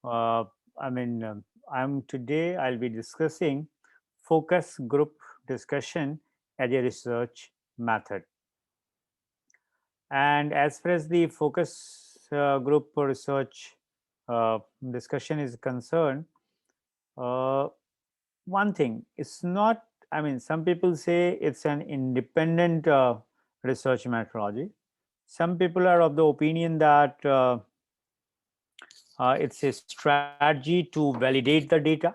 Uh, I mean, I'll be discussing focus group discussion as a research method. And as far as the focus group research discussion is concerned, uh, one thing, it's not, I mean, some people say it's an independent research methodology. Some people are of the opinion that it's a strategy to validate the data.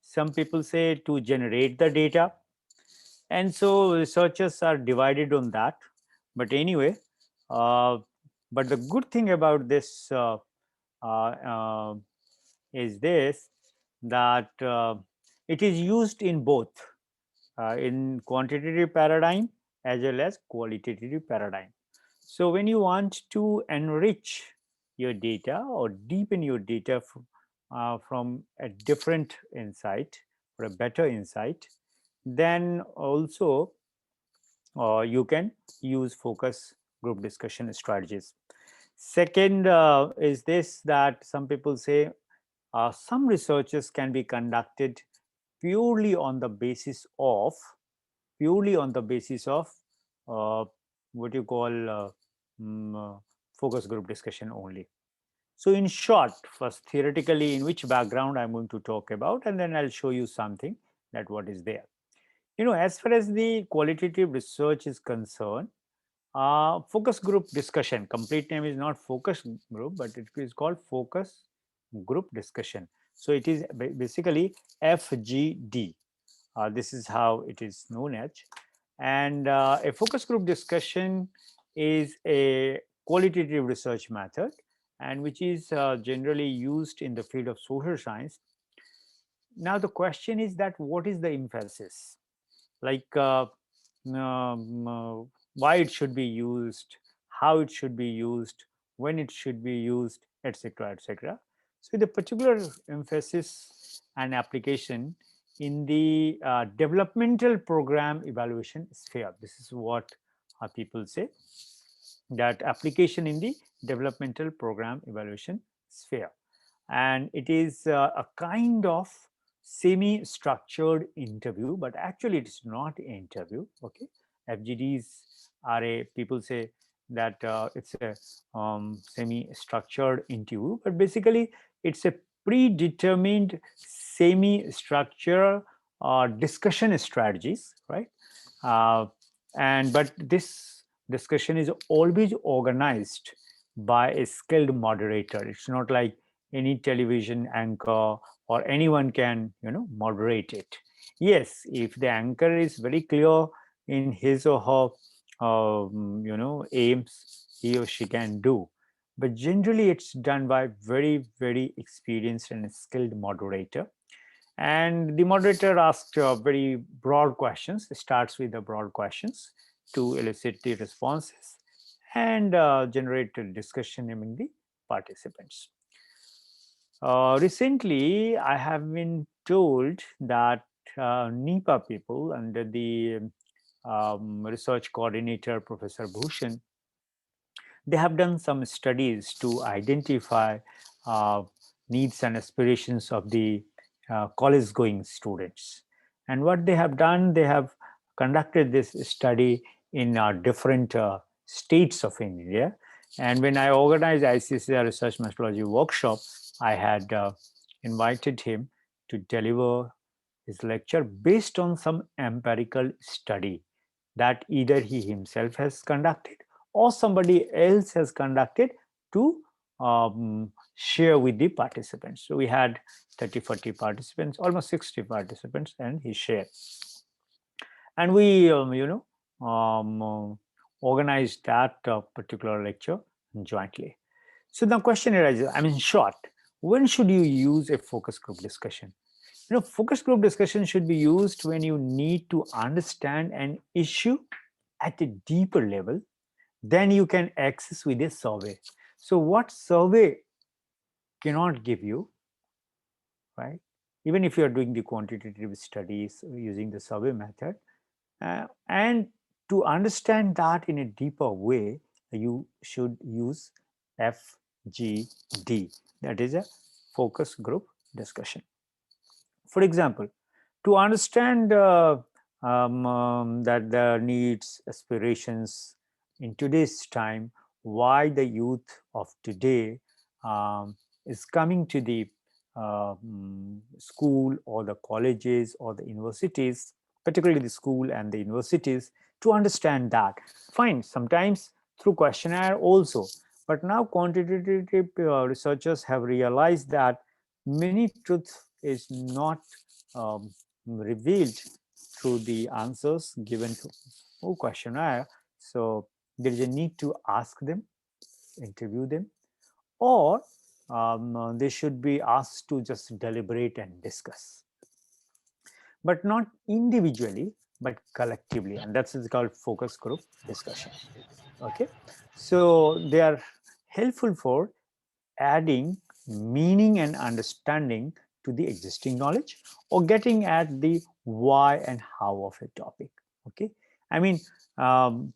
Some people say to generate the data. And so researchers are divided on that. But anyway, uh, but the good thing about this uh, uh, is this, that it is used in both in quantitative paradigm as well as qualitative paradigm. So when you want to enrich your data or deepen your data from a different insight or a better insight, then also you can use focus group discussion strategies. Second is this, that some people say some researches can be conducted purely on the basis of purely on the basis of uh, what you call mm, uh, focus group discussion only. So in short, first theoretically in which background I'm going to talk about, and then I'll show you something that what is there. As far as the qualitative research is concerned, focus group discussion, complete name is not focus group, but it is called focus group discussion. So it is basically FGD. This is how it is known as. And a focus group discussion is a qualitative research method, and which is generally used in the field of social science. Now the question is that what is the emphasis? Like why it should be used, how it should be used, when it should be used, etc., etc. So the particular emphasis and application in the developmental program evaluation sphere. This is what people say, that application in the developmental program evaluation sphere. And it is a kind of semi-structured interview, but actually it's not an interview. Okay, FGDs are a, people say that it's a semi-structured interview, but basically it's a predetermined semi-structured discussion strategies, right? uh, and but this discussion is always organized by a skilled moderator. It's not like any television anchor or anyone can moderate it. Yes, if the anchor is very clear in his or her aims, he or she can do. But generally it's done by very, very experienced and skilled moderator. And the moderator asks very broad questions, starts with the broad questions to elicit the responses and generate a discussion among the participants. Recently, I have been told that NEPA people, under the research coordinator, Professor Bhushan, they have done some studies to identify uh, needs and aspirations of the college going students. And what they have done, they have conducted this study in different states of India. And when I organized ICCR Research Methodology workshop, I had invited him to deliver his lecture based on some empirical study that either he himself has conducted or somebody else has conducted to share with the participants. So we had 30, 40 participants, almost 60 participants, and he shared. And we, organized that particular lecture jointly. So the question arises, I mean, in short, when should you use a focus group discussion? Focus group discussion should be used when you need to understand an issue at a deeper level than you can access with a survey. So what survey cannot give you, right? Even if you are doing the quantitative studies using the survey method, and to understand that in a deeper way, you should use FGD, that is a focus group discussion. For example, to understand that the needs, aspirations in today's time, why the youth of today is coming to the school or the colleges or the universities, particularly the school and the universities, to understand that. Fine, sometimes through questionnaire also, but now quantitative researchers have realized that many truth is not um, revealed through the answers given to questionnaire. So there is a need to ask them, interview them, or they should be asked to just deliberate and discuss, but not individually, but collectively, and that's called focus group discussion. Okay, so they are helpful for adding meaning and understanding to the existing knowledge, or getting at the why and how of a topic. Okay, I mean, um,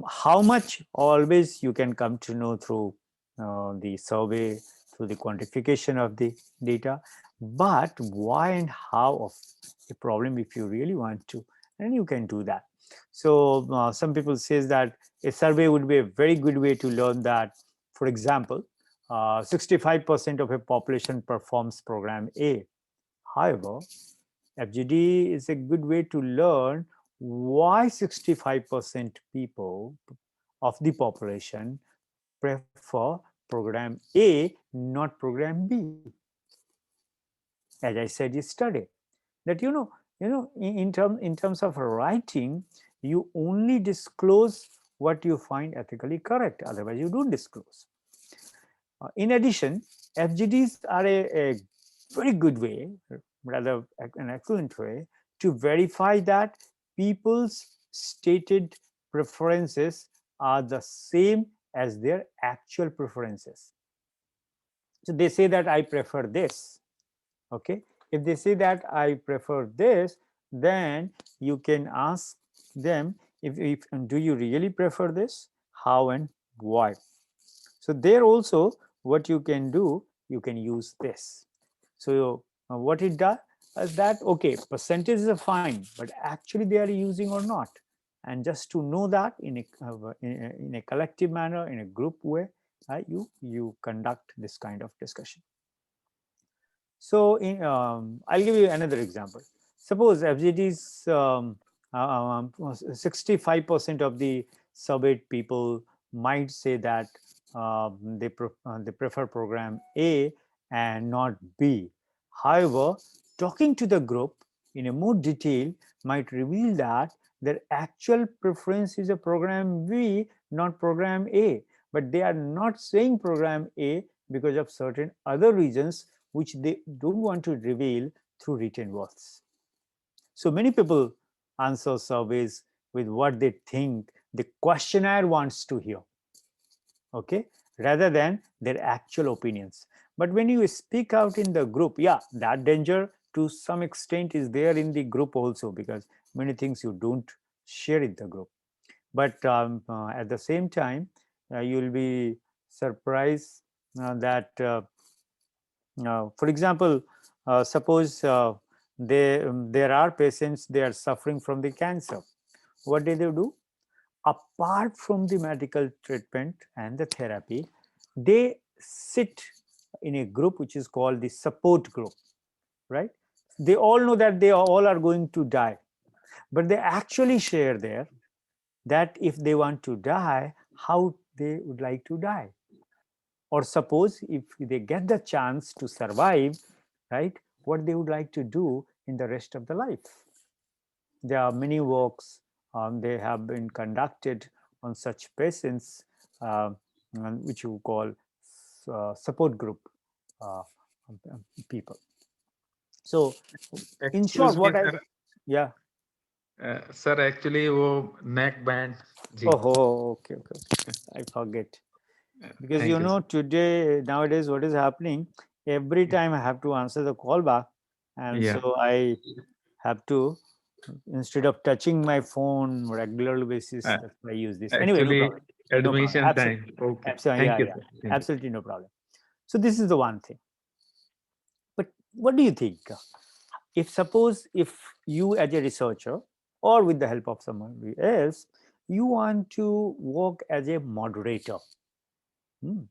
how much always you can come to know through the survey, through the quantification of the data, but why and how of a problem, if you really want to, and you can do that. So some people says that a survey would be a very good way to learn that. For example, 65% of a population performs program A. However, FGD is a good way to learn why 65% people of the population prefer program A, not program B. As I said yesterday, that in terms of writing, you only disclose what you find ethically correct. Otherwise, you don't disclose. In addition, FGDs are a very good way, rather an excellent way, to verify that people's stated preferences are the same as their actual preferences. So they say that I prefer this. Okay, if they say that I prefer this, then you can ask them, if do you really prefer this, how and why. So there also, what you can do, you can use this. So what it does is that, okay, percentages are fine, but actually they are using or not. And just to know that in a collective manner, in a group way, you conduct this kind of discussion. So I'll give you another example. Suppose FGD's 65% of the surveyed people might say that they prefer program A and not B. However, talking to the group in a more detail might reveal that their actual preference is a program B, not program A. But they are not saying program A because of certain other reasons which they don't want to reveal through written words. So many people answer surveys with what they think the questionnaire wants to hear, okay, rather than their actual opinions. But when you speak out in the group, yeah, that danger to some extent is there in the group also, because many things you don't share in the group. But at the same time, you will be surprised that for example, suppose there are patients, they are suffering from the cancer. What do? Apart from the medical treatment and the therapy, they sit in a group which is called the support group, right? They all know that they all are going to die, but they actually share there that if they want to die, how they would like to die. Or suppose if they get the chance to survive, right, what they would like to do in the rest of the life. There are many works they have been conducted on such patients, uh, which you call support group uh, people. So in short, Excuse me, what I, sir. yeah. Sir, actually, वो neck band ji. Oh, okay, okay, okay. I forget. Because Thank you, sir. today, nowadays, what is happening, every time I have to answer the call back, and Yeah. so I have to, instead of touching my phone regular basis, Uh, that's why I use this. Anyway, no Actually, problem. No problem. admission Absolutely. time. Okay. Absolutely. Thank Yeah, you, yeah. sir. Thank you. Absolutely no problem. So this is the one thing. What do you think? If suppose if you as a researcher or with the help of someone else, you want to work as a moderator. Hmm.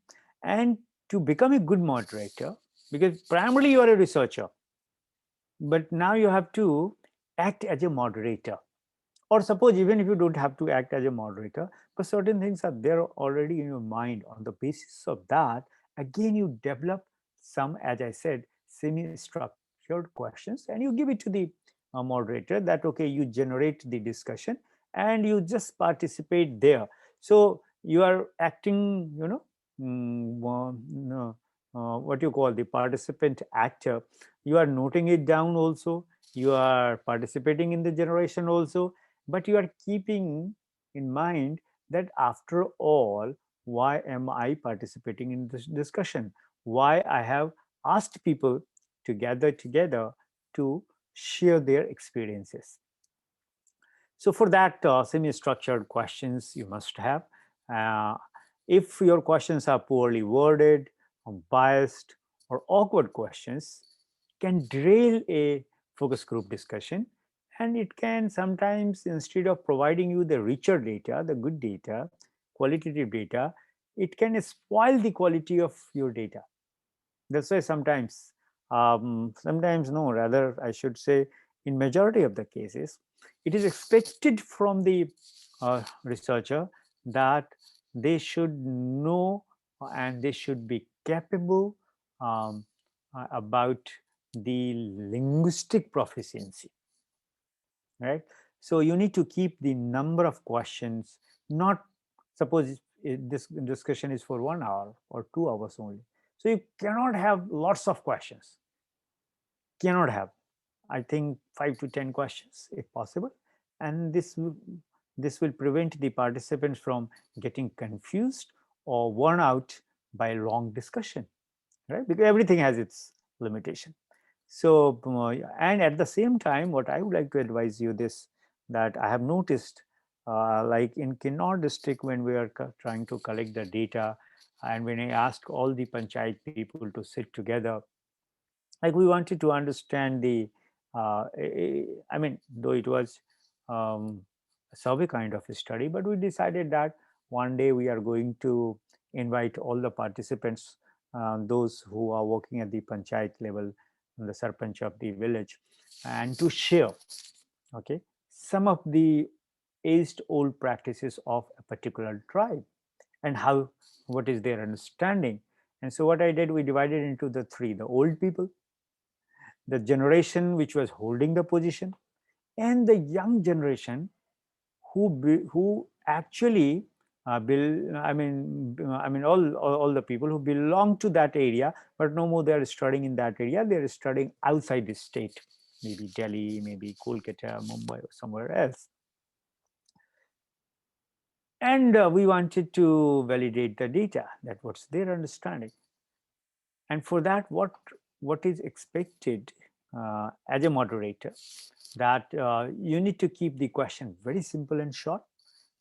And to become a good moderator, because primarily you are a researcher, but now you have to act as a moderator. Or suppose even if you don't have to act as a moderator, but certain things are there already in your mind. On the basis of that, again you develop some, as I said, semi-structured questions, and you give it to the moderator that okay, you generate the discussion and you just participate there. So you are acting, no, what you call the participant actor. You are noting it down also, you are participating in the generation also, but you are keeping in mind that after all, why am I participating in this discussion? Why I have asked people to gather together to share their experiences. So for that, semi-structured questions you must have. Uh, if your questions are poorly worded, or biased, or awkward questions, can derail a focus group discussion, and it can sometimes, instead of providing you the richer data, the good data, qualitative data, it can spoil the quality of your data. That's why sometimes no, rather I should say, in majority of the cases, it is expected from the researcher that they should know and they should be capable um, about the linguistic proficiency, right? So you need to keep the number of questions, not suppose this discussion is for 1 hour or 2 hours only. So you cannot have lots of questions. Cannot have. I think 5 to 10 questions if possible, and this will prevent the participants from getting confused or worn out by long discussion, right? Because everything has its limitation. So, and at the same time, what I would like to advise you this, that I have noticed, like in Kinnaur district, when we are trying to collect the data, and when I asked all the panchayat people to sit together, like we wanted to understand the, I mean, though it was a survey kind of a study, but we decided that one day we are going to invite all the participants, those who are working at the panchayat level, the sarpanch of the village, and to share, okay, some of the aged old practices of a particular tribe and how, what is their understanding. And so what I did, we divided into the three: the old people, the generation which was holding the position, and the young generation who actually I mean all the people who belong to that area, but no more they are studying in that area, they are studying outside the state, maybe Delhi, maybe Kolkata, Mumbai, or somewhere else. And we wanted to validate the data, that what's their understanding. And for that, what is expected as a moderator, that you need to keep the question very simple and short,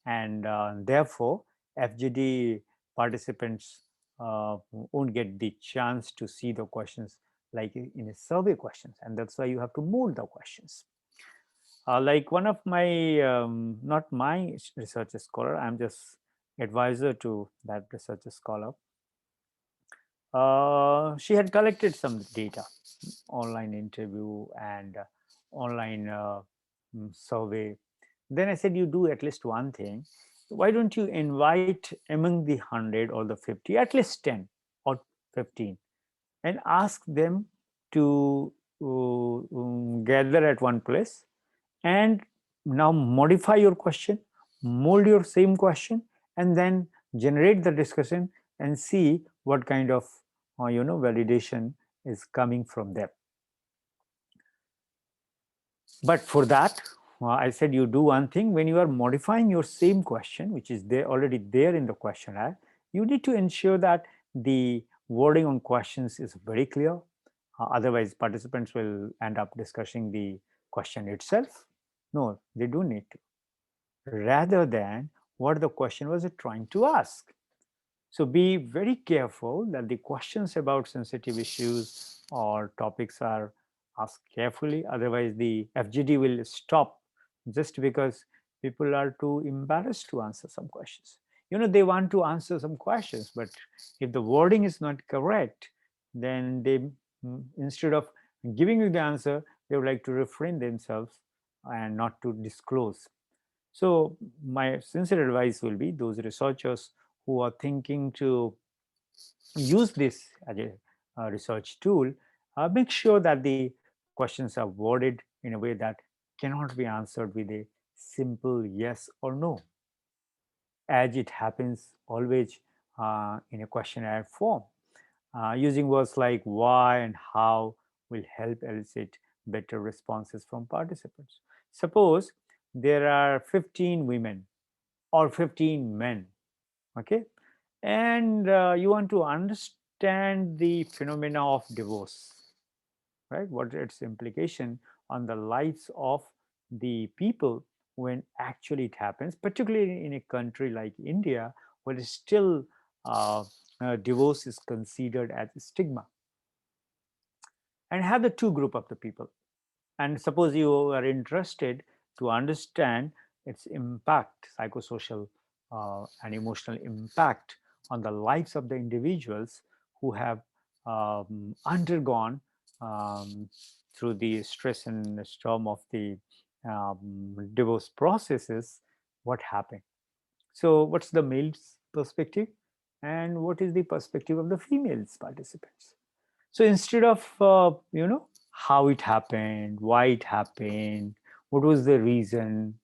and therefore FGD participants won't get the chance to see the questions like in a survey questions, and that's why you have to mold the questions. Like one of my, not my research scholar, I'm just advisor to that research scholar. She had collected some data, online interview and online survey. Then I said, you do at least one thing. Why don't you invite among the 100 or the 50, at least 10 or 15, and ask them to gather at one place and now modify your question, mold your same question, and then generate the discussion and see what kind of validation is coming from them. But for that, I said you do one thing: when you are modifying your same question, which is there already there in the questionnaire, you need to ensure that the wording on questions is very clear. Otherwise, participants will end up discussing the question itself. No, they do need to, rather than what the question was trying to ask. So be very careful that the questions about sensitive issues or topics are asked carefully. Otherwise, the FGD will stop just because people are too embarrassed to answer some questions. They want to answer some questions, but if the wording is not correct, then they, instead of giving you the answer, they would like to refrain themselves and not to disclose. So, my sincere advice will be those researchers who are thinking to use this as a research tool, make sure that the questions are worded in a way that cannot be answered with a simple yes or no, as it happens always in a questionnaire form. Using words like why and how will help elicit better responses from participants. Suppose there are 15 women or 15 men, okay, and you want to understand the phenomena of divorce, right? What its implication on the lives of the people when actually it happens, particularly in a country like India, where it's still uh, divorce is considered as a stigma, and have the two group of the people. And suppose you are interested to understand its impact, psychosocial and emotional impact on the lives of the individuals who have undergone um, through the stress and storm of the divorce processes, what happened. So, what's the male's perspective, and what is the perspective of the female's participants? So instead of how it happened, why it happened, what was the reason,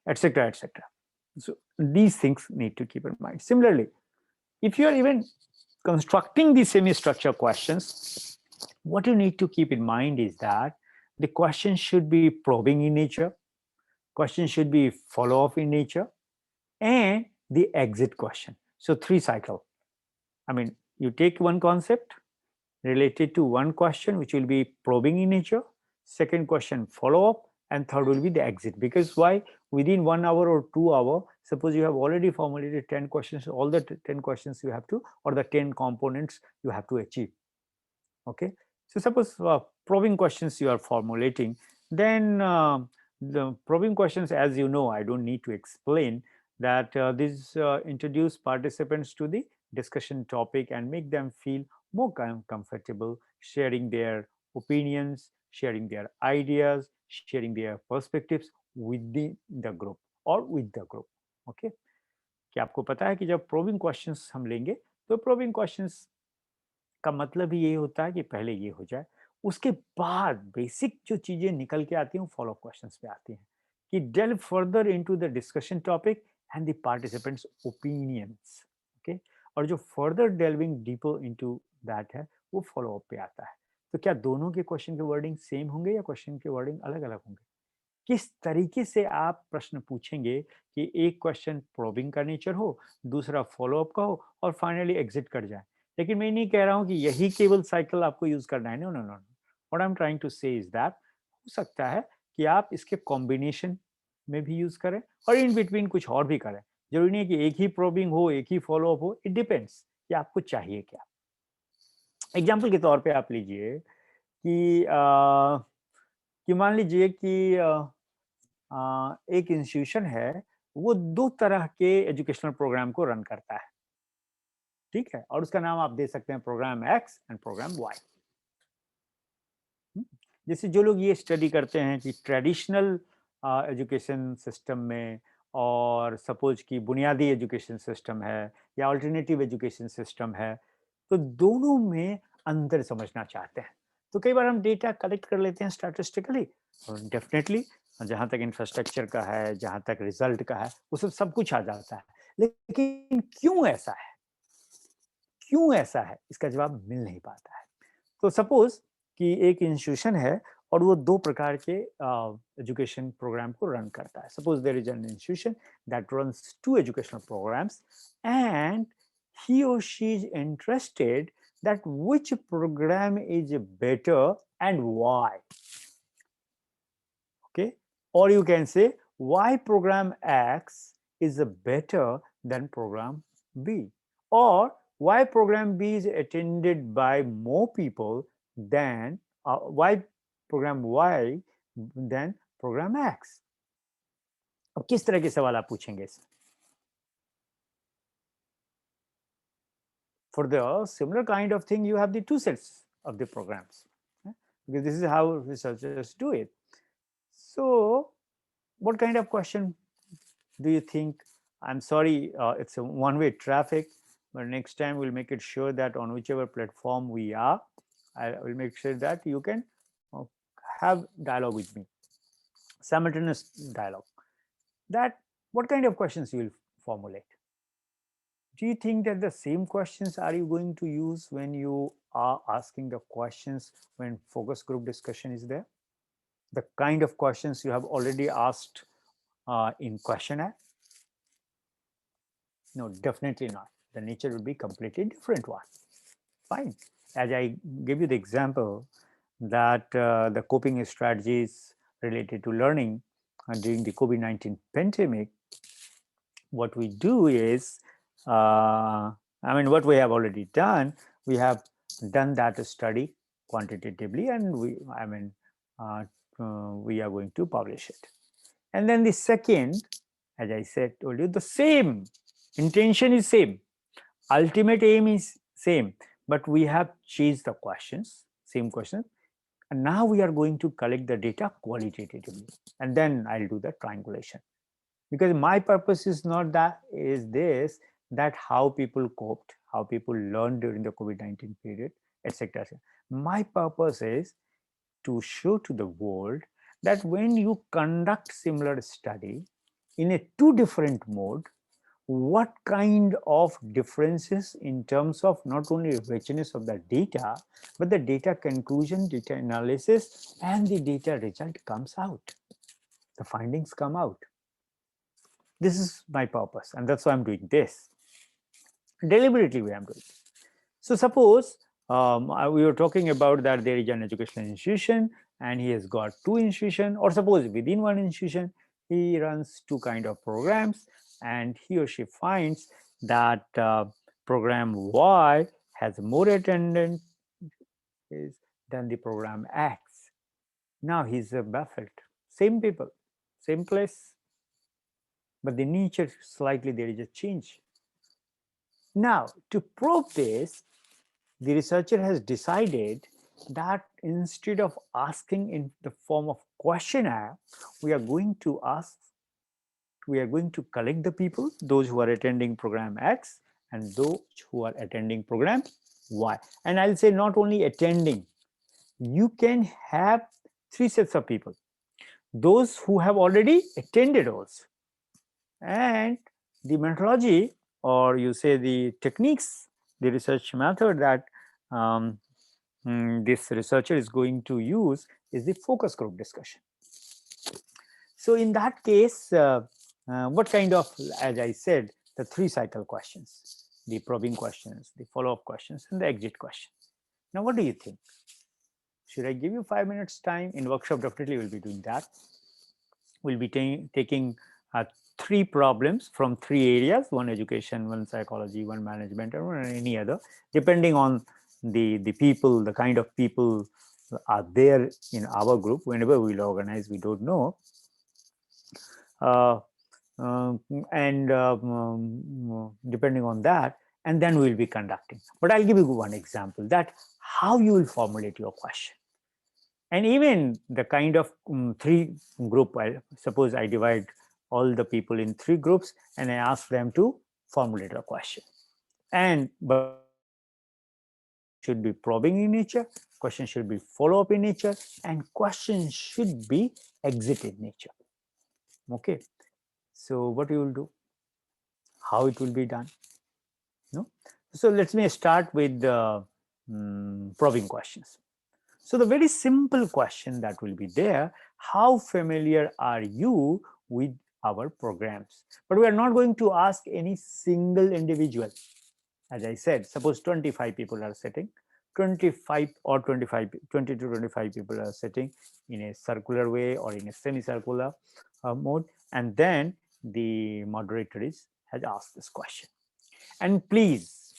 etc., etc. So these things need to keep in mind. Similarly, if you are even constructing the semi-structure questions, what you need to keep in mind is that the question should be probing in nature, question should be follow-up in nature, and the exit question. So three cycle. I mean, you take one concept related to one question, which will be probing in nature, second question follow up, and third will be the exit. Because why? Within 1 hour or 2 hour, suppose you have already formulated 10 questions, all the 10 questions you have to, or the 10 components you have to achieve. Okay, so suppose probing questions you are formulating, then the probing questions, as you know, I don't need to explain that these introduce participants to the discussion topic and make them feel more comfortable sharing their opinions, sharing their ideas, sharing their perspectives within the group or with the group. Okay, क्या आपको पता है कि जब probing questions हम लेंगे तो probing questions का मतलब ही ये होता है कि पहले ये हो जाए, उसके बाद बेसिक जो चीजें निकल के आती हैं वो फॉलो क्वेश्चंस पे आती हैं कि delve further into the discussion topic and the participants opinions. Okay, और जो फर्दर डेल्विंग डीपर इनटू दैट है वो फॉलो अप पे आता है। तो क्या दोनों के क्वेश्चन के वर्डिंग सेम होंगे या क्वेश्चन के वर्डिंग अलग अलग होंगे? किस तरीके से आप प्रश्न पूछेंगे कि एक क्वेश्चन प्रोबिंग का नेचर हो, दूसरा फॉलो अप का हो और फाइनली एग्जिट कर जाए। लेकिन मैं नहीं कह रहा हूं कि यही केवल साइकिल आपको यूज करना है। No no no, what I am trying to say is that हो सकता है कि आप इसके कॉम्बिनेशन में भी यूज करें और इन बिटवीन कुछ और भी करें। जरूरी नहीं है कि एक ही प्रोबिंग हो, एक ही फॉलो अप हो। इट डिपेंड्स कि आपको चाहिए क्या। एग्जाम्पल के तौर पे आप लीजिए कि मान लीजिए कि एक इंस्टीट्यूशन है, वो दो तरह के एजुकेशनल प्रोग्राम को रन करता है, ठीक है, और उसका नाम आप दे सकते हैं program X and program Y. जैसे जो लोग ये स्टडी करते हैं कि ट्रेडिशनल एजुकेशन सिस्टम में और सपोज कि बुनियादी एजुकेशन सिस्टम है या अल्टरनेटिव एजुकेशन सिस्टम है, तो दोनों में अंतर समझना चाहते हैं। तो कई बार हम डेटा कलेक्ट कर लेते हैं स्टैटिस्टिकली, और डेफिनेटली जहाँ तक इंफ्रास्ट्रक्चर का है, जहाँ तक रिजल्ट का है, वो सब कुछ आ जाता है। लेकिन क्यों ऐसा है, क्यों ऐसा है, इसका जवाब मिल नहीं पाता है। तो सपोज कि एक इंस्टीट्यूशन है और वो दो प्रकार के एजुकेशन प्रोग्राम को रन करता है। Suppose there is an institution that runs two educational programs and he or she is interested that which program is better and why. Okay, or you can say why program X is better than program B, or why program B is attended by more people than why program Y than program X. अब किस तरह के सवाल आप पूछेंगे इसमें? For the similar kind of thing, you have the two sets of the programs, because this is how researchers do it. So, what kind of question do you think? I'm sorry, it's a one-way traffic, but next time we'll make it sure that on whichever platform we are, I will make sure that you can have dialogue with me, simultaneous dialogue. That what kind of questions you will formulate? Do you think that the same questions are you going to use when you are asking the questions when focus group discussion is there? The kind of questions you have already asked in questionnaire? No, definitely not. The nature will be completely different one. Fine. As I give you the example that the coping strategies related to learning during the COVID-19 pandemic, what we do is, what we have already done, we have done that study quantitatively, and uh, we are going to publish it. And then the second, as I said, told you, the same intention is same, ultimate aim is same, but we have changed the questions, same question, and now we are going to collect the data qualitatively, and then I'll do the triangulation. Because my purpose is not that, is this, that how people coped, how people learned during the COVID-19 period, etc. My purpose is to show to the world that when you conduct similar study in a two different mode, what kind of differences in terms of not only richness of the data, but the data conclusion, data analysis, and the data result comes out. The findings come out. This is my purpose, and that's why I'm doing this. Deliberately, we am doing this. So suppose we were talking about that there is an educational institution and he has got two institutions, or suppose within one institution he runs two kind of programs, and he or she finds that program Y has more attendance than the program X. Now he's baffled. Same people, same place, but the nature slightly there is a change. Now, to probe this, the researcher has decided that instead of asking in the form of questionnaire, we are going to collect the people, those who are attending program X and those who are attending program Y. And I'll say not only attending, you can have three sets of people. Those who have already attended also, and the methodology, or you say the techniques, the research method that this researcher is going to use is the focus group discussion. So in that case, what kind of, as I said, the three cycle questions, the probing questions, the follow-up questions, and the exit question. Now, what do you think? Should I give you 5 minutes time? In workshop, definitely we'll be doing that. We'll be taking three problems from three areas: one education, one psychology, one management, or any other, depending on the people, the kind of people are there in our group. Whenever we'll organize, we don't know. Uh, and depending on that, and then we'll be conducting. But I'll give you one example that how you will formulate your question. And even the kind of three group, suppose I divide all the people in three groups and I ask them to formulate a question. And but question should be probing in nature, question should be follow-up in nature, and question should be exit in nature. Okay. So what you will do? How it will be done? No. So let me start with the probing questions. So the very simple question that will be there: how familiar are you with our programs? But we are not going to ask any single individual. As I said, suppose 25 people are sitting, 25 or 25, 20 to 25 people are sitting in a circular way or in a semicircular mode, and then the moderator has asked this question. And please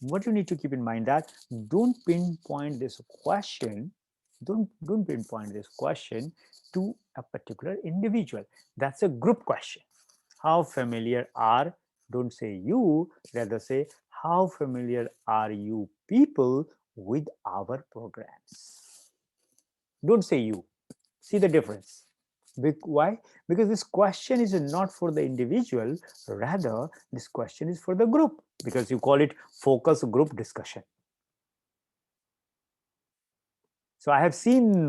what you need to keep in mind that don't pinpoint this question, don't pinpoint this question to a particular individual. That's a group question. How familiar are, don't say you, rather say how familiar are you people with our programs. Don't say you. See the difference. Why? Because this question is not for the individual, rather, this question is for the group, because you call it focus group discussion. So I have seen,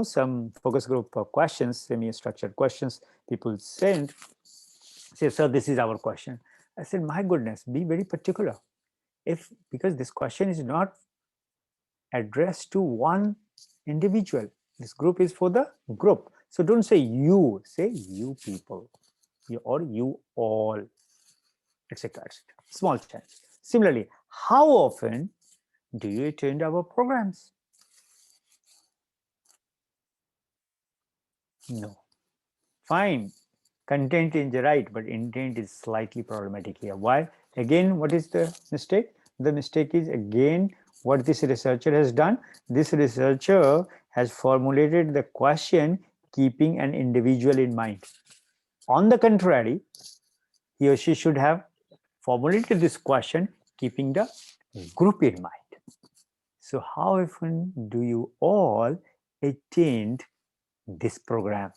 some focus group questions, semi-structured questions people send, say, sir, this is our question. I said, my goodness, be very particular. If, because this question is not addressed to one individual, this group is for the group. So don't say you, say you people, or you all, etc., etc. Small change. Similarly, how often do you attend our programs? No. Fine. Content is right, but intent is slightly problematic here. Why? Again, what is the mistake? The mistake is, again, what this researcher has done. This researcher has formulated the question keeping an individual in mind. On the contrary, he or she should have formulated this question keeping the group in mind. So how often do you all attend this program,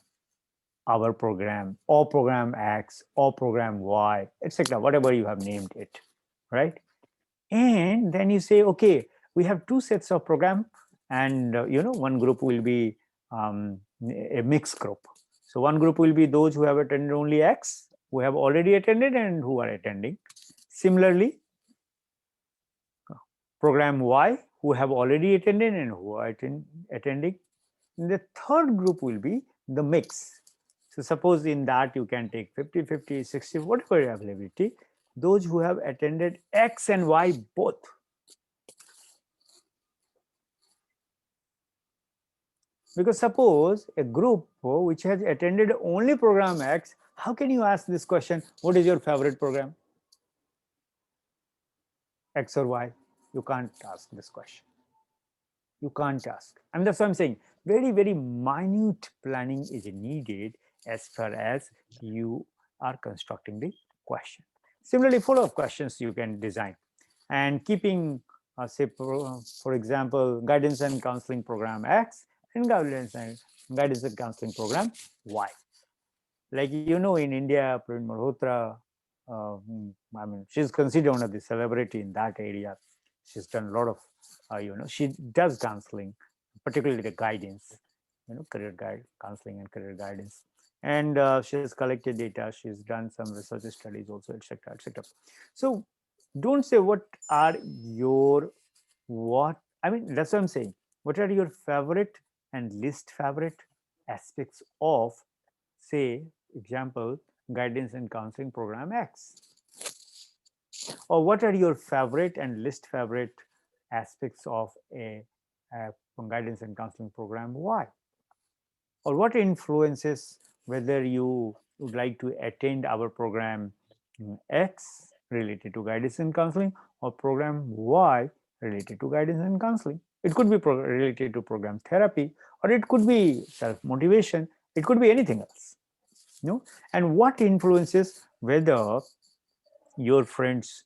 our program, or program X, or program Y, etc., whatever you have named it, right? And then you say, okay, we have two sets of program, and one group will be a mixed group. So one group will be those who have attended only X, who have already attended and who are attending. Similarly, program Y, who have already attended and who are attending. And the third group will be the mix. So suppose in that you can take 50, 50, 60, whatever availability, those who have attended X and Y both. Because suppose a group which has attended only program X, how can you ask this question, what is your favorite program? X or Y? You can't ask this question. You can't ask. And that's what I'm saying. Very, very minute planning is needed as far as you are constructing the question. Similarly, follow-up questions you can design. And keeping, say, for example, guidance and counseling program X and guidance and counseling program Y. Like, in India, Praveen Malhotra, she's considered one of the celebrity in that area. She's done a lot of, she does counseling, particularly the guidance, career guide, counseling and career guidance. And she has collected data. She's done some research studies also, etc., etc. So don't say what are your, that's what I'm saying. What are your favorite and least favorite aspects of, say, example, guidance and counseling program X? Or what are your favorite and least favorite aspects of a guidance and counseling program Y? Or what influences whether you would like to attend our program X related to guidance and counseling or program Y related to guidance and counseling? It could be related to program therapy, or it could be self-motivation. It could be anything else. And what influences whether your friends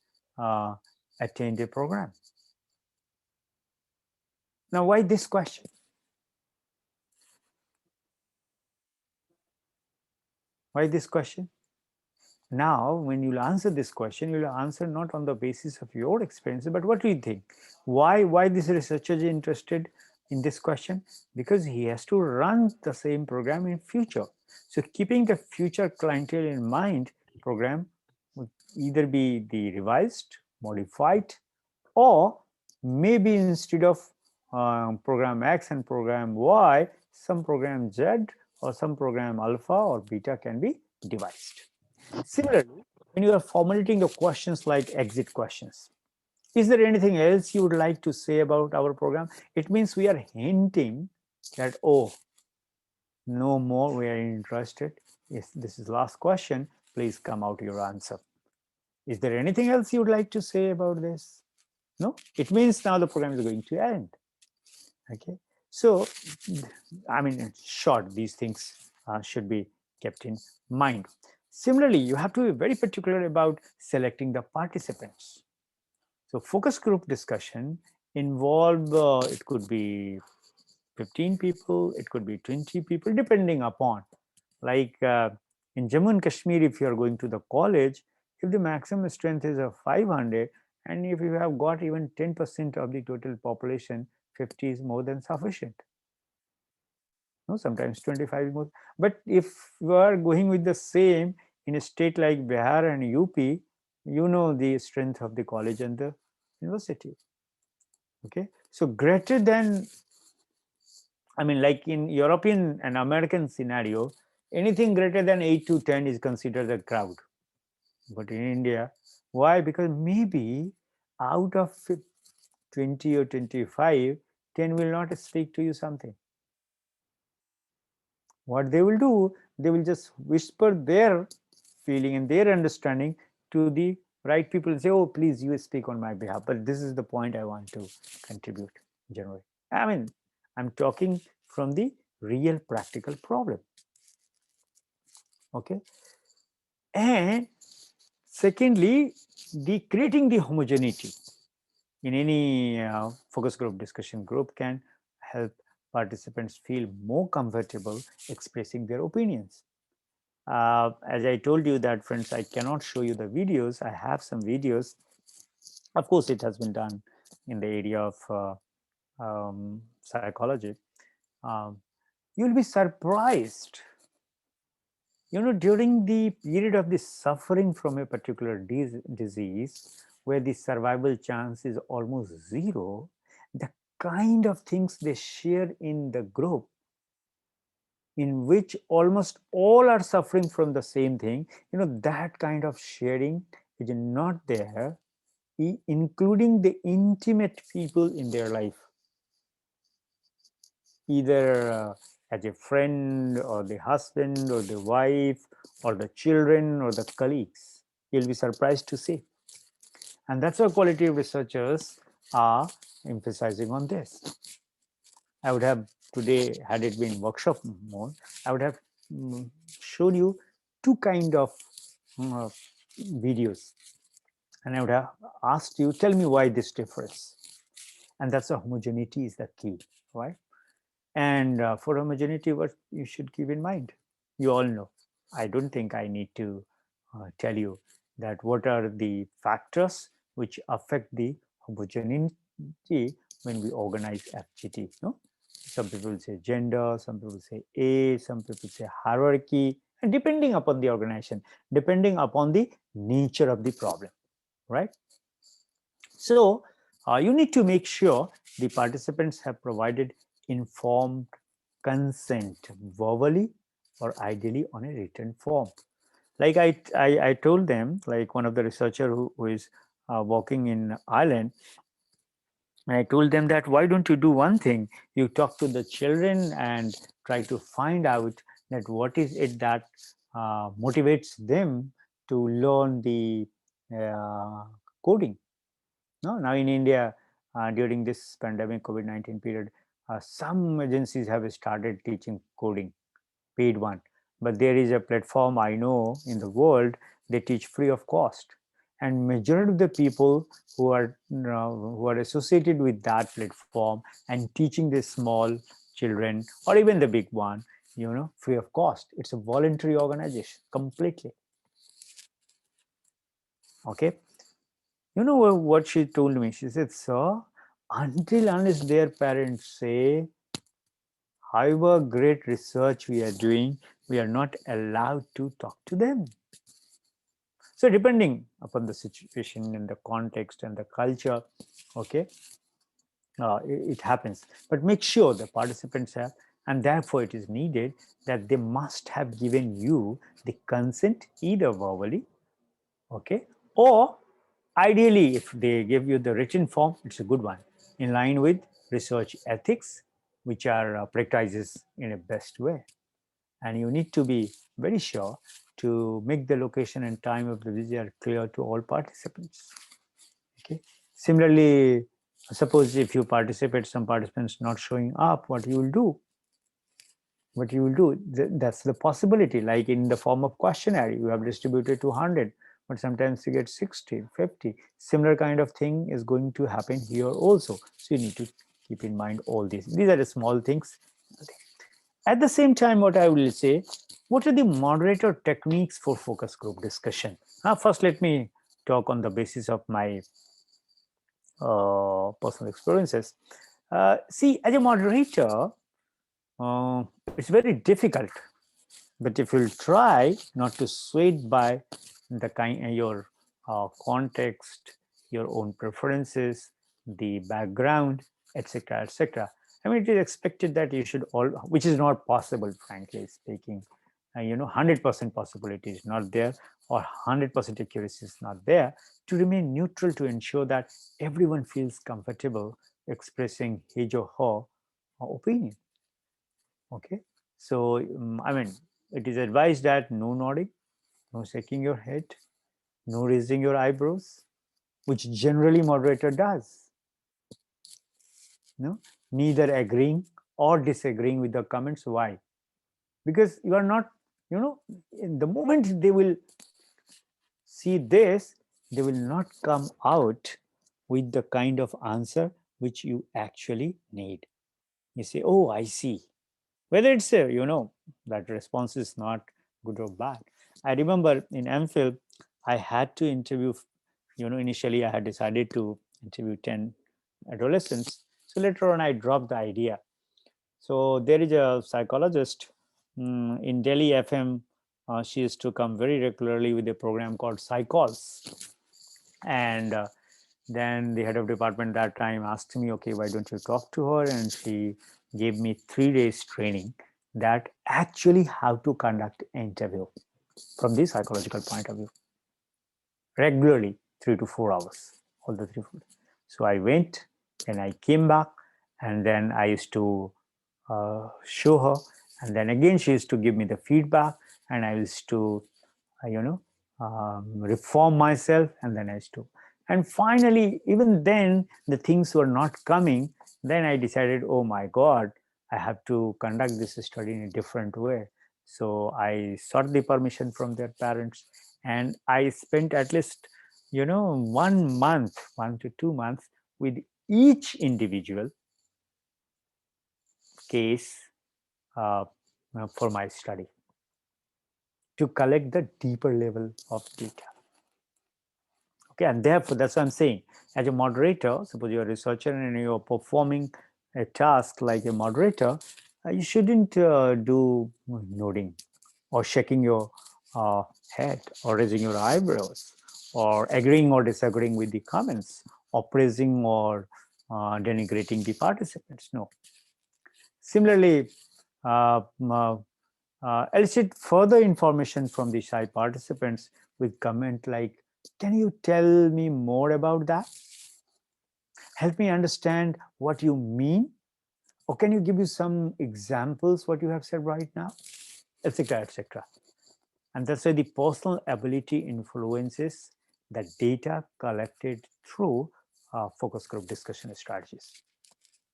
attend a program? Now, why this question? Why this question? Now, when you'll answer this question, you'll answer not on the basis of your experience, but what do you think? Why this researcher is interested in this question? Because he has to run the same program in future. So keeping the future clientele in mind, program would either be the revised, modified, or maybe instead of program X and program Y, some program Z or some program alpha or beta can be devised. Similarly, when you are formulating the questions like exit questions, is there anything else you would like to say about our program? It means we are hinting that, oh, no more, we are interested. If this is last question, please come out your answer. Is there anything else you would like to say about this? No, it means now the program is going to end. Okay, so I mean, in short, these things should be kept in mind. Similarly, you have to be very particular about selecting the participants. So focus group discussion involve, it could be 15 people, it could be 20 people, depending upon, like in Jammu and Kashmir, if you are going to the college, if the maximum strength is of 500, and if you have got even 10% of the total population, 50 is more than sufficient. No, sometimes 25 is more. But if you are going with the same in a state like Bihar and UP, you know the strength of the college and the university. Okay, so greater than, I mean, like in European and American scenario, anything greater than 8 to 10 is considered a crowd. But in India, why? Because maybe out of 20 or 25, 10 will not speak to you something. What they will do, they will just whisper their feeling and their understanding to the right people and say, oh, please, you speak on my behalf. But this is the point I want to contribute generally. I mean, I'm talking from the real practical problem. Okay. And secondly, the creating the homogeneity in any focus group discussion group can help participants feel more comfortable expressing their opinions. As I told you that, friends, I cannot show you the videos. I have some videos. Of course, it has been done in the area of psychology. Um, you'll be surprised, during the period of the suffering from a particular disease where the survival chance is almost zero, the kind of things they share in the group, in which almost all are suffering from the same thing, that kind of sharing is not there, including the intimate people in their life, either as a friend or the husband or the wife or the children or the colleagues. You'll be surprised to see. And that's why qualitative researchers are emphasizing on this. I would have today, had it been workshop mode, I would have shown you two kind of uh, videos. And I would have asked you, tell me why this differs. And that's the homogeneity is the key, right? And for homogeneity, what you should keep in mind, you all know. I don't think I need to tell you that what are the factors which affect the homogeneity when we organize FGT. No, some people say gender, some people say age, some people say hierarchy, and depending upon the organization, depending upon the nature of the problem, right? So you need to make sure the participants have provided informed consent verbally or ideally on a written form. Like I told them, like one of the researcher who is working in Ireland, and I told them that why don't you do one thing? You talk to the children and try to find out that what is it that motivates them to learn the uh, coding. No, now in India, during this pandemic COVID-19 period, some agencies have started teaching coding, paid one. But there is a platform I know in the world, they teach free of cost. And majority of the people who are associated with that platform and teaching the small children or even the big one, free of cost. It's a voluntary organization completely. Okay. You know what she told me? She said, sir, until unless their parents say, however great research we are doing, we are not allowed to talk to them. So depending upon the situation and the context and the culture, okay, it happens. But make sure the participants have, and therefore it is needed that they must have given you the consent either verbally, okay, or ideally, if they give you the written form, it's a good one, in line with research ethics, which are practices in a best way. and you need to be very sure to make the location and time of the visit clear to all participants. Okay. Similarly, suppose if you participate, some participants not showing up, what you will do? What you will do? That's the possibility. Like in the form of questionnaire, you have distributed to 100, but sometimes you get 60, 50. Similar kind of thing is going to happen here also. So you need to keep in mind all these. These are the small things. At the same time, what I will say, what are the moderator techniques for focus group discussion? First, let me talk on the basis of my personal experiences. See, as a moderator, it's very difficult. But if you'll try not to swayed by the your context, your own preferences, the background, etc., etc. I mean, it is expected that you should all, which is not possible, frankly speaking. 100% possibility is not there, or 100% accuracy is not there. To remain neutral, to ensure that everyone feels comfortable expressing his or her opinion. Okay, so I mean, it is advised that no nodding, no shaking your head, no raising your eyebrows, which generally moderator does. No, neither agreeing or disagreeing with the comments. Why? Because you are not, in the moment they will see this, they will not come out with the kind of answer which you actually need. You say, oh, I see. Whether it's that response is not good or bad. I remember in MPhil, I had to interview. Initially I had decided to interview 10 adolescents. So later on, I dropped the idea. So there is a psychologist in Delhi FM. She used to come very regularly with a program called Psychos, and then the head of department that time asked me, okay, why don't you talk to her? And she gave me 3 days training that actually how to conduct an interview from the psychological point of view, regularly 3 to 4 hours, all the 3 4. So I went and I came back, and then I used to show her, and then again she used to give me the feedback, and I used to reform myself, and then I stood. And finally, even then, the things were not coming. Then I decided, oh my God, I have to conduct this study in a different way. So I sought the permission from their parents, and I spent at least, 1 month, 1 to 2 months with each individual case uh, for my study to collect the deeper level of data. Okay, and therefore, that's what I'm saying. As a moderator, suppose you're a researcher and you're performing a task like a moderator, you shouldn't do nodding or shaking your uh, head or raising your eyebrows or agreeing or disagreeing with the comments or praising or denigrating the participants. No. Similarly, elicit further information from the shy participants with comment like, can you tell me more about that? Help me understand what you mean. Or can you give you some examples what you have said right now? Etc. etc. And that's why the personal ability influences the data collected through focus group discussion strategies.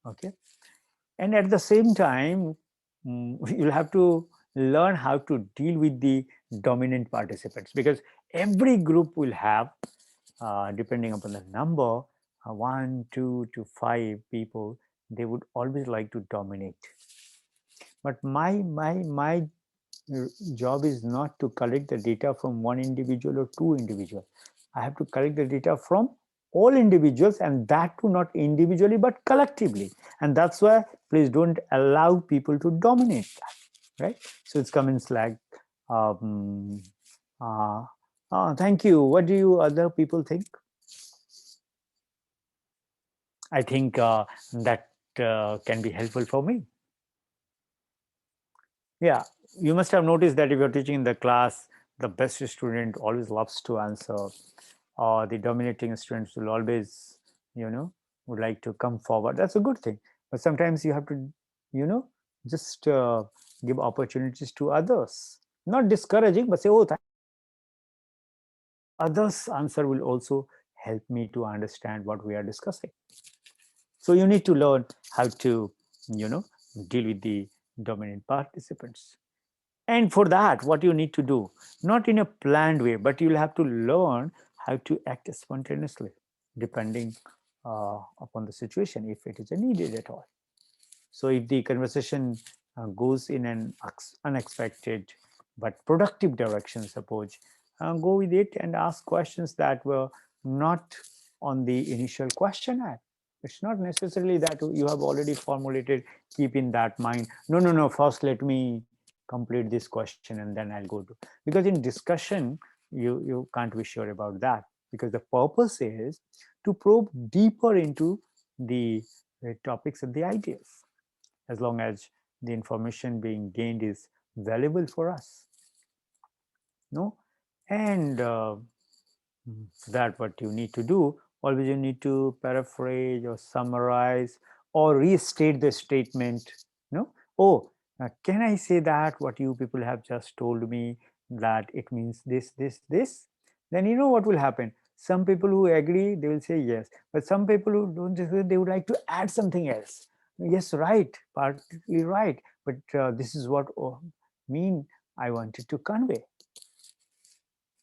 Okay. And at the same time, you'll have to learn how to deal with the dominant participants, because every group will have, depending upon the number, 1, 2 to 5 people, they would always like to dominate. But my job is not to collect the data from one individual or two individuals. I have to collect the data from all individuals, and that too not individually but collectively. And that's why please don't allow people to dominate that, right? So it's comments like, um, thank you. What do you other people think? I think that can be helpful for me. Yeah, you must have noticed that if you're teaching in the class, the best student always loves to answer, or the dominating students will always, would like to come forward. That's a good thing. But sometimes you have to, just give opportunities to others, not discouraging, but say, oh, others answer will also help me to understand what we are discussing. So you need to learn how to, you know, deal with the dominant participants. And for that, what you need to do, not in a planned way, but you'll have to learn how to act spontaneously, depending upon the situation, if it is needed at all. So if the conversation goes in an unexpected but productive direction, suppose, go with it and ask questions that were not on the initial questionnaire. It's not necessarily that you have already formulated, keep in that mind, no, no, no, first let me complete this question and then I'll go to, because in discussion, you can't be sure about that, because the purpose is to probe deeper into the topics and the ideas, as long as the information being gained is valuable for us. No, and that what you need to do, always you need to paraphrase or summarize or restate the statement. No, oh, can I say that what you people have just told me, that it means this? Then you know what will happen. Some people who agree, they will say yes, but some people who don't, they would like to add something else. Yes, right, partly right, but this is what mean I wanted to convey.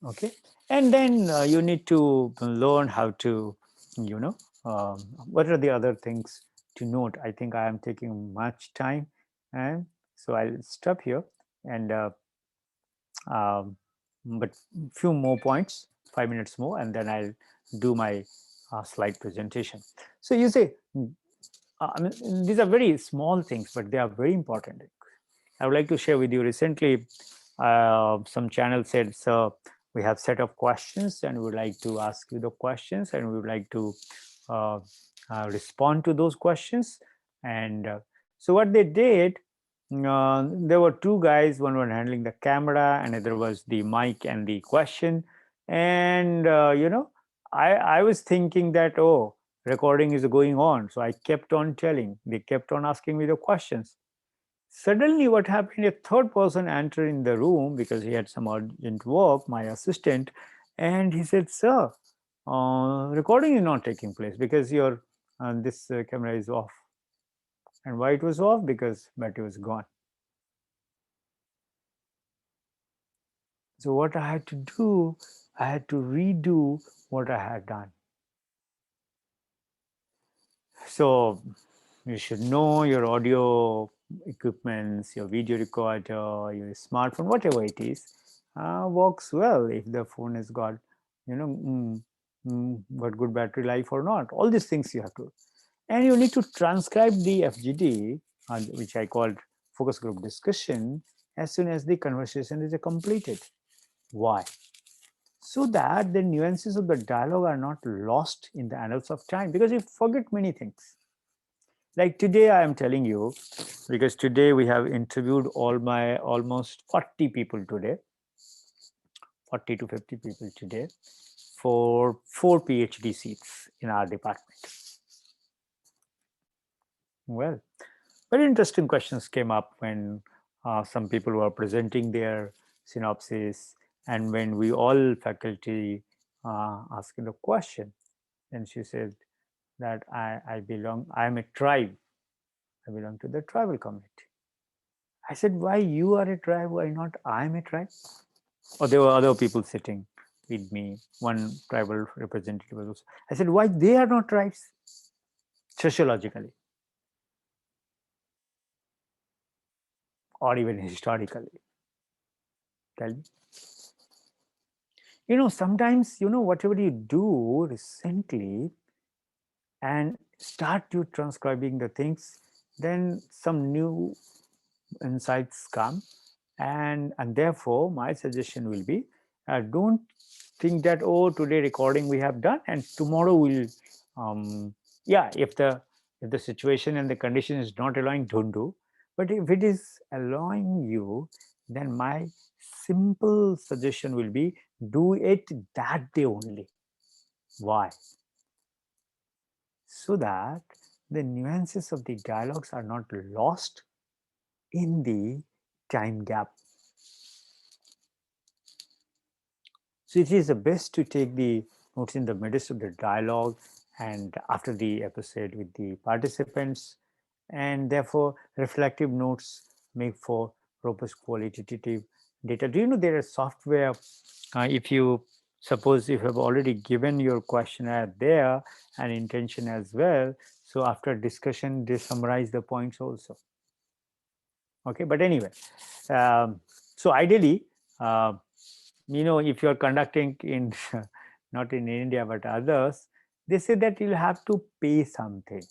Okay, and then you need to learn how to, you know, um, what are the other things to note. I think I am taking much time, and so I'll stop here, and um, but few more points, 5 minutes more, and then I'll do my slide presentation. So you say, I mean, these are very small things, but they are very important. I would like to share with you, recently some channel said, so we have set of questions and we would like to ask you the questions, and we would like to uh, respond to those questions. And so what they did, there were two guys, one was handling the camera and other was the mic and the question. And you know, I was thinking that, oh, recording is going on, so I kept on telling, they kept on asking me the questions. Suddenly, what happened? A third person entered in the room because he had some urgent work, my assistant, and he said, "Sir, recording is not taking place because your this camera is off." And why it was off? Because battery was gone. So what I had to do, I had to redo what I had done. So you should know your audio equipments, your video recorder, your smartphone, whatever it is, works well if the phone has got, you know, got good battery life or not. All these things you have to, and you need to transcribe the FGD, which I called focus group discussion, as soon as the conversation is completed. Why? So that the nuances of the dialogue are not lost in the annals of time, because you forget many things. Like today, I am telling you, because today we have interviewed all my almost 40 people today, 40 to 50 people today, for 4 PhD seats in our department. Well, very interesting questions came up when some people were presenting their synopsis, and when we all faculty asked the question, and she said that I am a tribe, I belong to the tribal community. I said, why you are a tribe? Why not I am a tribe? Or there were other people sitting with me. One tribal representative was also. I said, why they are not tribes? Sociologically or even historically. Tell me. You know, sometimes, you know, whatever you do recently and start you transcribing the things, then some new insights come, and therefore my suggestion will be, don't think that, oh, today recording we have done and tomorrow we'll yeah, if the situation and the condition is not allowing, don't do. But if it is allowing you, then my simple suggestion will be, do it that day only. Why? So that the nuances of the dialogues are not lost in the time gap. So it is the best to take the notes in the midst of the dialogue and after the episode with the participants, and therefore reflective notes make for robust qualitative data. Do you know there is software, if you suppose if you have already given your questionnaire there and intention as well, so after discussion they summarize the points also. Okay, but anyway, um, so ideally, uh, if you're conducting in not in India but others, they say that you'll have to pay something,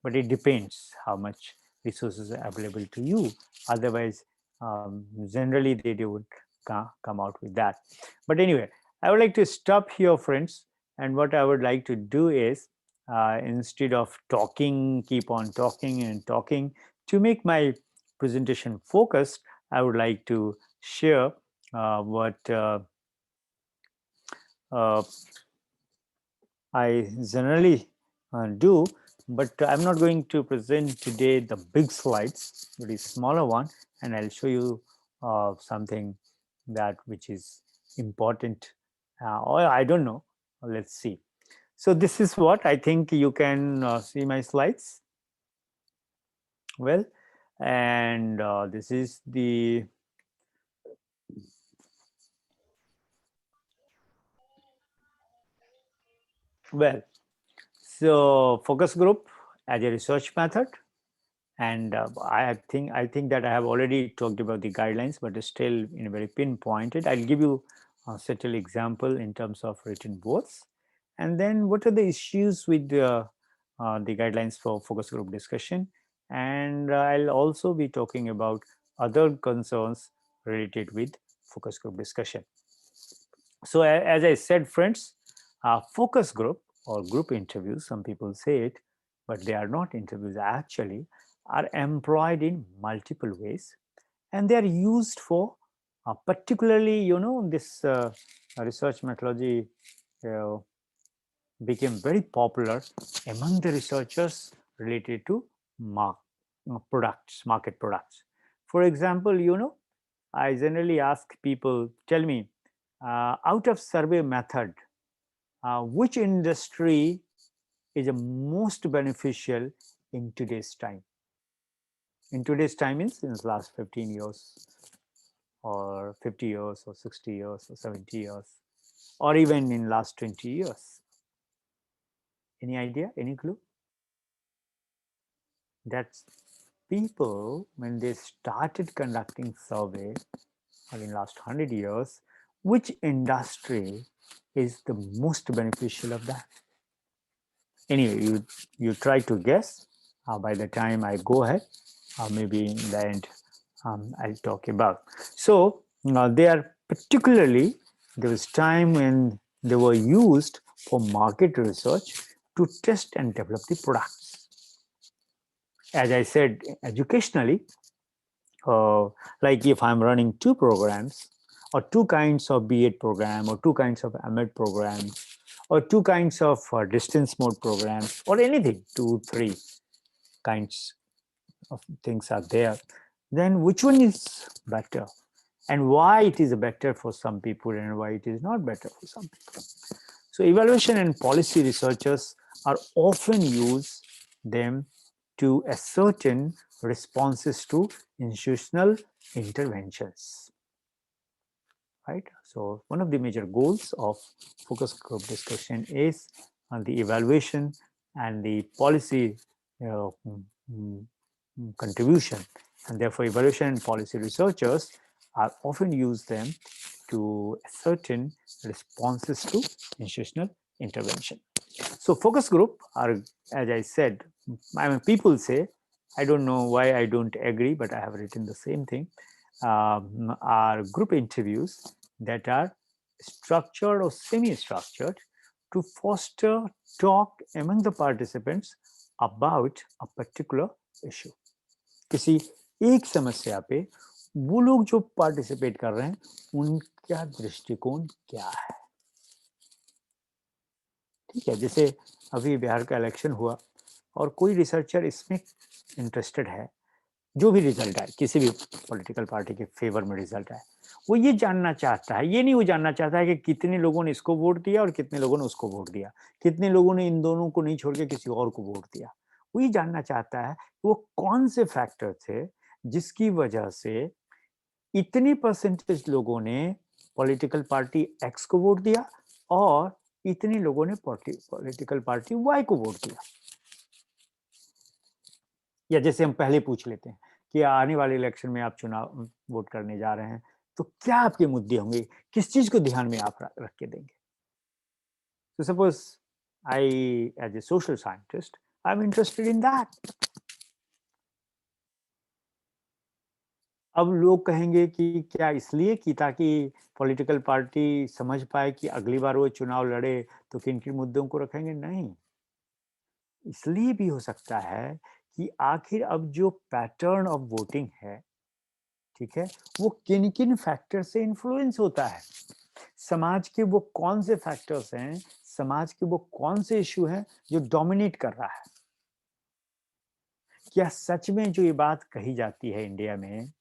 but it depends how much resources are available to you. Otherwise, generally they would come out with that. But anyway, I would like to stop here, friends. And what I would like to do is, instead of talking, keep on talking and talking, to make my presentation focused, I would like to share what uh, I generally do, but I'm not going to present today the big slides, but a smaller one, and I'll show you something that which is important, or I don't know. Let's see. So this is what I think you can see my slides. Well, and this is the well. So focus group as a research method. And I think that I have already talked about the guidelines, but still in a very pinpointed. I'll give you a subtle example in terms of written words, and then what are the issues with the guidelines for focus group discussion, and I'll also be talking about other concerns related with focus group discussion. So as I said, friends, focus group or group interviews, some people say it, but they are not interviews actually, are employed in multiple ways, and they are used for particularly, this research methodology uh, became very popular among the researchers related to market products. For example, I generally ask people, tell me, out of survey method, which industry is the most beneficial in today's time? In today's time means in the last 15 years or 50 years or 60 years or 70 years or even in last 20 years. Any idea? Any clue? That's people when they started conducting survey or in last 100 years, which industry is the most beneficial of that? Anyway, you try to guess. By the time I go ahead, maybe in the end, I'll talk about. So they are particularly, there was time when they were used for market research to test and develop the products. As I said, educationally, like if I'm running two programs or two kinds of B.Ed program or two kinds of M.Ed programs or two kinds of distance mode programs or anything, two, three kinds of things are there, then which one is better? And why it is better for some people and why it is not better for some people. So evaluation and policy researchers are often use them to ascertain responses to institutional interventions. Right. So one of the major goals of focus group discussion is on the evaluation and the policy contribution, and therefore evaluation and policy researchers are often use them to ascertain responses to institutional intervention. So focus group are, as I said, I mean, people say, I don't know why I don't agree, but I have written the same thing, are group interviews that are structured or semi-structured to foster talk among the participants about a particular issue. किसी एक समस्या पे वो लोग जो participate कर रहे हैं उनका दृष्टिकोण क्या है. ठीक है, जैसे अभी बिहार का इलेक्शन हुआ और कोई रिसर्चर इसमें इंटरेस्टेड है जो भी रिजल्ट आए, किसी भी पॉलिटिकल पार्टी के फेवर में रिजल्ट आए, वो ये जानना चाहता है, ये नहीं वो जानना चाहता है कि कितने लोगों ने इसको वोट दिया और कितने लोगों ने उसको वोट दिया, कितने लोगों ने इन दोनों को नहीं छोड़ के किसी और को वोट दिया। वो ये जानना चाहता है वो कौन से फैक्टर थे जिसकी वजह से इतने परसेंटेज लोगों ने पॉलिटिकल पार्टी एक्स को वोट दिया और इतने लोगों ने पॉलिटिकल पार्टी वाई को वोट दिया। या जैसे हम पहले पूछ लेते हैं कि आने वाले इलेक्शन में आप चुनाव वोट करने जा रहे हैं तो क्या आपके मुद्दे होंगे, किस चीज को ध्यान में आप रख के देंगे। तो suppose I as a social scientist I am interested in that. अब लोग कहेंगे कि क्या इसलिए कि ताकि पॉलिटिकल पार्टी समझ पाए कि अगली बार वो चुनाव लड़े तो किन किन मुद्दों को रखेंगे, नहीं। इसलिए भी हो सकता है कि आखिर अब जो पैटर्न ऑफ वोटिंग है, ठीक है, वो किन किन फैक्टर से इन्फ्लुएंस होता है, समाज के वो कौन से फैक्टर्स हैं, समाज के वो कौन से इशू हैं जो डोमिनेट कर रहा है। क्या सच में जो ये बात कही जाती है इंडिया में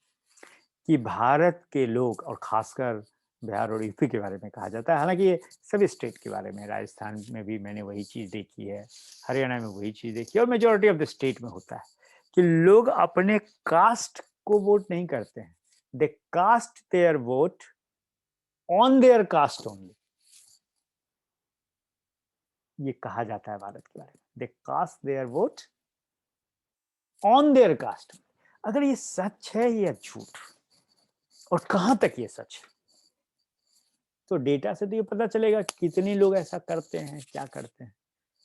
कि भारत के लोग, और खासकर बिहार और यूपी के बारे में कहा जाता है, हालांकि ये सभी स्टेट के बारे में, राजस्थान में भी मैंने वही चीज देखी है, हरियाणा में वही चीज देखी है, और मेजोरिटी ऑफ द स्टेट में होता है कि लोग अपने कास्ट को वोट नहीं करते हैं, they cast their vote on their caste only. ये कहा जाता है भारत के बारे में, they cast their vote on their caste. अगर ये सच है या झूठ, और कहां तक ये सच है, तो डेटा से तो ये पता चलेगा कितने लोग ऐसा करते हैं, क्या करते हैं,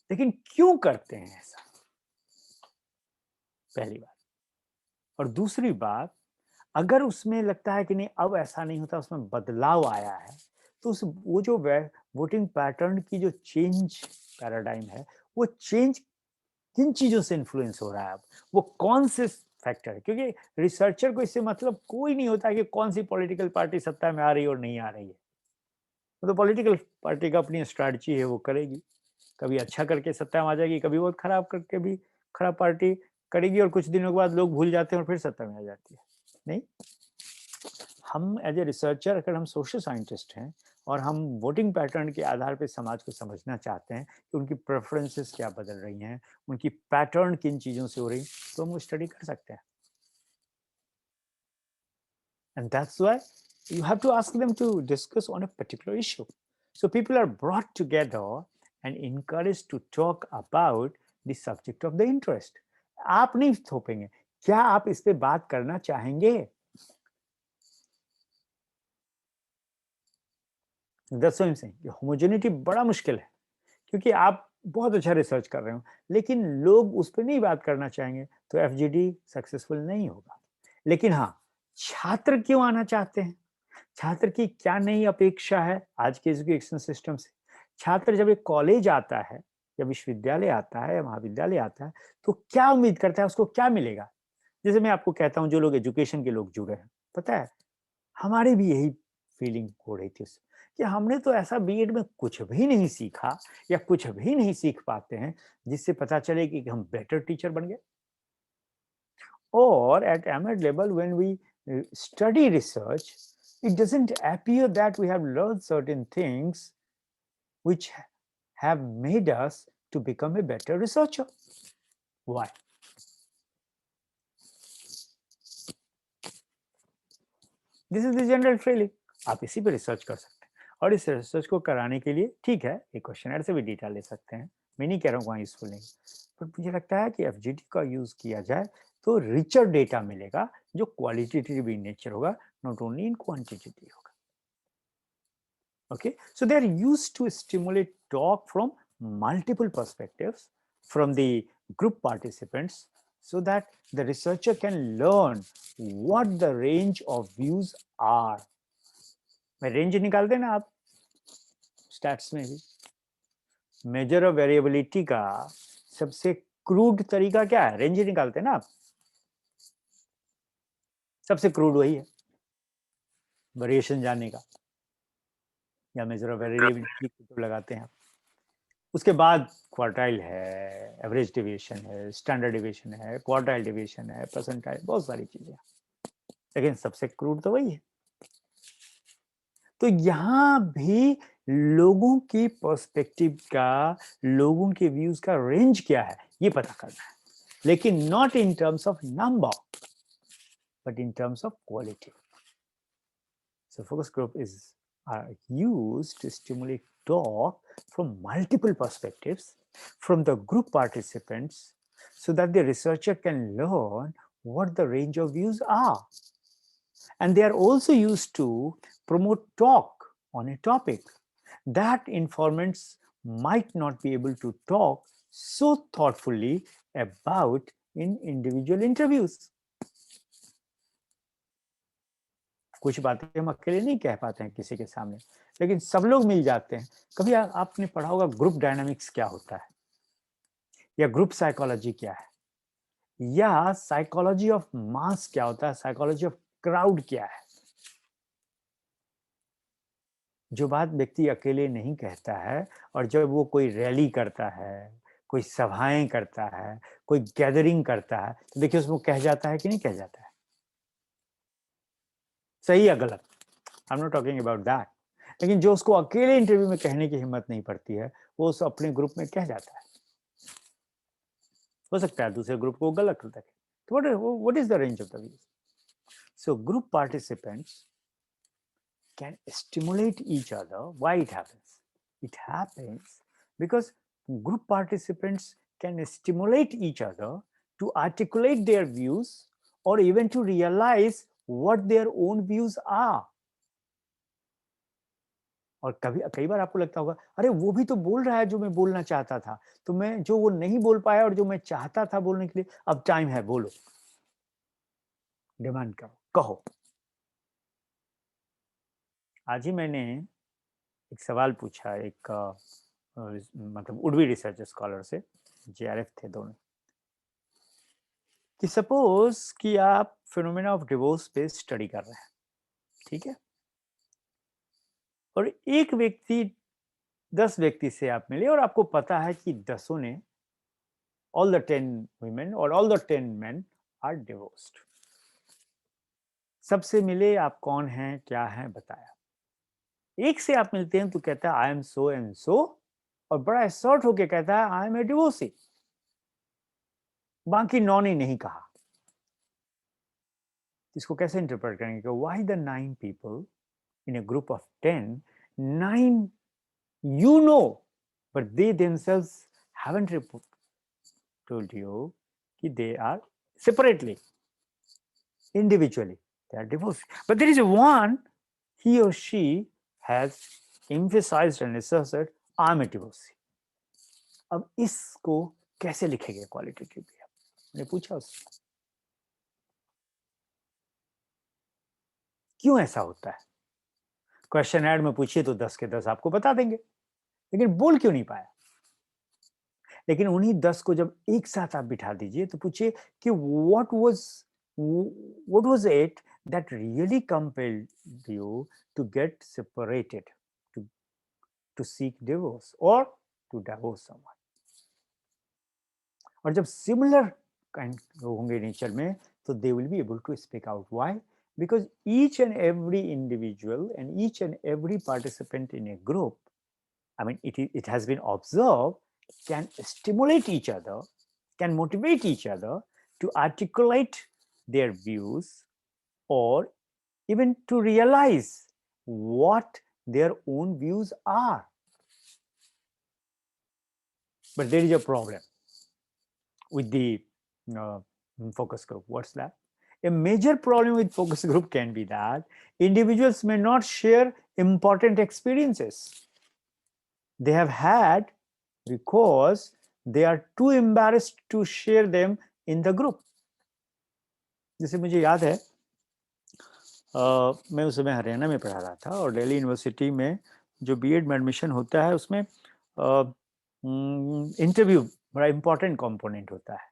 लेकिन क्यों करते हैं ऐसा, पहली बात। और दूसरी बात, अगर उसमें लगता है कि नहीं अब ऐसा नहीं होता, उसमें बदलाव आया है, तो उस वो जो वोटिंग पैटर्न की जो चेंज पैराडाइम है, वो चेंज किन चीजों से इन्फ्लुएंस हो रहा है, अब वो कौन से फैक्टर है। क्योंकि रिसर्चर को इससे मतलब कोई नहीं होता कि कौन सी पॉलिटिकल पार्टी सत्ता में आ रही है और नहीं आ रही है। तो पॉलिटिकल पार्टी का अपनी स्ट्रैटेजी है, वो करेगी, कभी अच्छा करके सत्ता में आ जाएगी, कभी बहुत खराब करके भी खराब पार्टी करेगी, और कुछ दिनों के बाद लोग भूल जाते हैं और फिर सत्ता में आ जाती है। नहीं, हम एज ए रिसर्चर, अगर हम सोशल साइंटिस्ट हैं और हम वोटिंग पैटर्न के आधार पर समाज को समझना चाहते हैं कि उनकी प्रेफरेंसेस क्या बदल रही हैं, उनकी पैटर्न किन चीजों से हो रही, तो हम वो स्टडी कर सकते हैं। And that's why you have to ask them to discuss on a particular issue. So people are brought together and encouraged to talk about the subject of the interest. आप नहीं थोपेंगे, क्या आप इस पे बात करना चाहेंगे? That's what I'm saying. Homogeneity बड़ा मुश्किल है, क्योंकि आप बहुत अच्छा रिसर्च कर रहे हो लेकिन लोग उस पर नहीं बात करना चाहेंगे, तो एफजीडी सक्सेसफुल नहीं होगा। लेकिन हाँ, छात्र क्यों आना चाहते हैं, छात्र की क्या नई अपेक्षा है आज के एजुकेशन सिस्टम से। छात्र जब एक कॉलेज आता है या विश्वविद्यालय आता है या महाविद्यालय आता है, तो क्या उम्मीद करता है, उसको क्या मिलेगा। जैसे मैं आपको कहता हूँ, जो लोग एजुकेशन के लोग जुड़े हैं, पता है हमारी भी यही फीलिंग हो रही थी कि हमने तो ऐसा बीएड में कुछ भी नहीं सीखा या कुछ भी नहीं सीख पाते हैं जिससे पता चले कि हम बेटर टीचर बन गए। Or at MAd level, when we study research, it doesn't appear that we have learned certain things which have made us to become a better researcher. Why? This is the general feeling. आप इसी पे research कर सकते हैं, और इस research को कराने के लिए ठीक है एक क्वेश्चनर से भी डेटा ले सकते हैं, मैं नहीं कह रहा हूँ वहाँ यूजफुल नहीं, पर मुझे लगता है कि एफजीडी का यूज किया जाए तो रिचर डेटा मिलेगा जो क्वालिटेटिव इन नेचर होगा, नॉट ओनली इन क्वांटिटेटिव होगा। Okay, so they are used to stimulate talk from multiple perspectives from the group participants, so that the researcher can learn what the range of views are. मैं range निकाल देना आप stats में भी, measure of variability का सबसे crude तरीका क्या है, रेंज निकालते हैं ना आप, सबसे क्रूड वही है वेरिएशन जानने का, या मेजर ऑफ वेरिएबिलिटी तो लगाते हैं आप। उसके बाद क्वार्टाइल है, एवरेज डिविएशन है, स्टैंडर्ड डिविएशन है, क्वार्टाइल डिविएशन है, परसेंटाइल, बहुत सारी चीजें, लेकिन सबसे क्रूड तो वही है। तो यहां भी लोगों की पर्सपेक्टिव का, लोगों के व्यूज का रेंज क्या है ये पता करना है, लेकिन not in terms of number but in terms of quality. So focus group is used to stimulate talk from multiple perspectives from the group participants so that the researcher can learn what the range of views are. And they are also used to promote talk on a topic that informants might not be able to talk so thoughtfully about in individual interviews. कुछ बातें हम अकेले नहीं कह पाते हैं किसी के सामने, लेकिन सब लोग मिल जाते हैं। कभी आपने पढ़ा होगा ग्रुप डायनामिक्स क्या होता है, या ग्रुप साइकोलॉजी क्या है, या साइकोलॉजी ऑफ मास क्या होता है, साइकोलॉजी ऑफ क्राउड क्या है। जो बात व्यक्ति अकेले नहीं कहता है, और जब वो कोई रैली करता है, कोई सभाएं करता है, कोई गैदरिंग करता है, तो देखिए उसमें कह जाता है कि नहीं कह जाता है, सही या गलत, आई am not talking about that. लेकिन जो उसको अकेले इंटरव्यू में कहने की हिम्मत नहीं पड़ती है, वो उस अपने ग्रुप में कह जाता है। हो सकता है दूसरे ग्रुप को गलत लगे। तो what is the range of the views? So group participants can stimulate each other. Why it happens? It happens because group participants can stimulate each other to articulate their views or even to realize what their own views are. और कई बार आपको लगता होगा, अरे वो भी तो बोल रहा है जो मैं बोलना चाहता था, तो मैं जो वो नहीं बोल पाया और जो मैं चाहता था बोलने के लिए, अब टाइम है, बोलो, डिमांड करो, कहो। आज ही मैंने एक सवाल पूछा एक मतलब उडवी रिसर्च स्कॉलर से, जेआरएफ थे दोनों, कि सपोज कि आप फिनोमेना ऑफ डिवोर्स पे स्टडी कर रहे हैं, ठीक है, और एक व्यक्ति 10 व्यक्ति से आप मिले और आपको पता है कि 10 ने, all the 10 women or all the 10 men are divorced. सबसे मिले, आप कौन हैं, क्या हैं, बताया। एक से आप मिलते हैं तो कहता है I am so and so, और बड़ा शॉर्ट होके कहता है आई एम ए डिवोर्सी। बाकी 9 ने नहीं कहा। इसको कैसे इंटरप्रेट करेंगे? Why the 9 people in a group of 10, 9 you know, but they themselves haven't told you that they are separately, individually, they are divorced. But there is one, he or she has emphasized and asserted, I'm a divorcee. अब इसको कैसे लिखेंगे qualitatively? मैंने पूछा उससे, क्यों ऐसा होता है? क्वेश्चन एड में पूछिए तो 10 के 10 आपको बता देंगे, लेकिन बोल क्यों नहीं पाया? लेकिन उन्हीं 10 को जब एक साथ आप बिठा दीजिए तो पूछिए कि what was it that really compelled you to get separated, to to seek divorce or to divorce someone? और जब सिमिलर काइंड होंगे नेचर में, तो they will be able to speak out. Why? because each and every individual and each and every participant in a group, I mean, it has been observed, can stimulate each other, can motivate each other to articulate their views or even to realize what their own views are. But there is a problem with the focus group. What's that? A major problem with focus group can be that individuals may not share important experiences they have had because they are too embarrassed to share them in the group. जैसे मुझे याद है, मैं उस समय हरियाणा में पढ़ा रहा था, और दिल्ली यूनिवर्सिटी में जो बीएड में एडमिशन होता है उसमें इंटरव्यू बड़ा इंपॉर्टेंट कंपोनेंट होता है।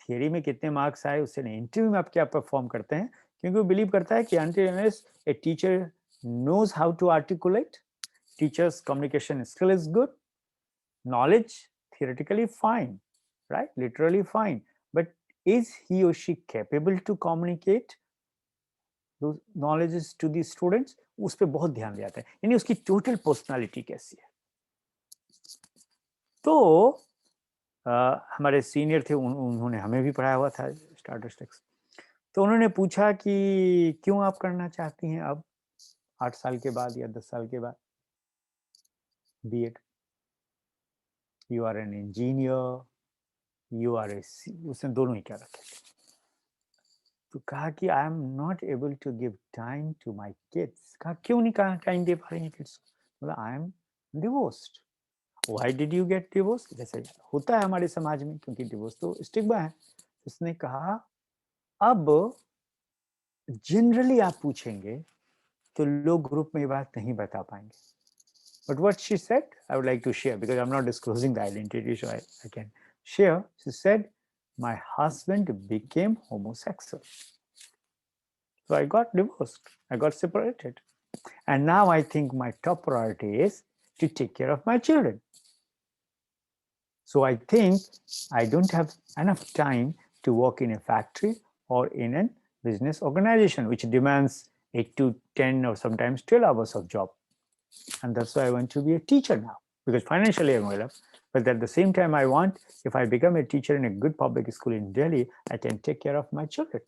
थियरी में कितने मार्क्स आए उससे नहीं, इंटरव्यू में आप क्या परफॉर्म करते हैं, क्योंकि वो बिलीव करता है कि until unless a teacher knows how to articulate, teacher's communication skill is good, Knowledge, theoretically fine, right? Literally fine. But is he or she capable to communicate those knowledges to the students? उस पर बहुत ध्यान दिया जाता है, यानी उसकी total personality कैसी है। तो हमारे सीनियर थे, उन्होंने हमें भी पढ़ाया हुआ था स्टैटिस्टिक्स। तो उन्होंने पूछा कि क्यों आप करना चाहती हैं अब 8 साल के बाद या 10 साल के बाद B Ed? You are an engineer, you are a, उसने दोनों ही क्या रखे। तो कहा कि I am not able to give time to my kids. कहा क्यों नहीं कहा टाइम दे पा रही हैं किड्स को? बोला I am divorced. Why did you get divorce? जैसे होता है हमारे समाज में, क्योंकि डिवोर्स तो स्टिग्मा है। उसने कहा अब जनरली आप पूछेंगे तो लोग ग्रुप में ये बात नहीं बता पाएंगे। But what she said, I would like to share because I'm not disclosing the identity, so I can share. She said, my husband became homosexual. So I got divorced, I got separated. And now I think my top priority is to take care of my children. So I think I don't have enough time to work in a factory or in a business organization, which demands 8 to 10 or sometimes 12 hours of job. And that's why I want to be a teacher now, because financially I'm well up. But at the same time, I want, if I become a teacher in a good public school in Delhi, I can take care of my children.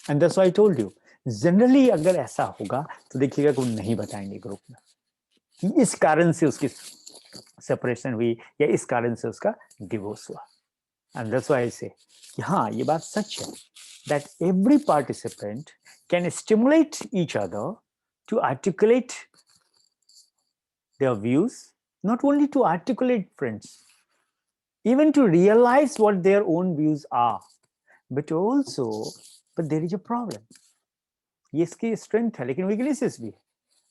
And that's why I told you, generally अगर ऐसा होगा तो देखिएगा कि नहीं बताएंगे group में कि इस कारण से उसकी सेपरेशन हुई या इस कारण से उसका डिवोर्स हुआ। एंड दैट्स व्हाई आई से कि हाँ, ये बात सच है, that every participant can stimulate each other to articulate their views, not only to articulate, friends, even to realize what their own views are, but also, but there is a problem. ये इसकी strength है, लेकिन weaknesses भी है.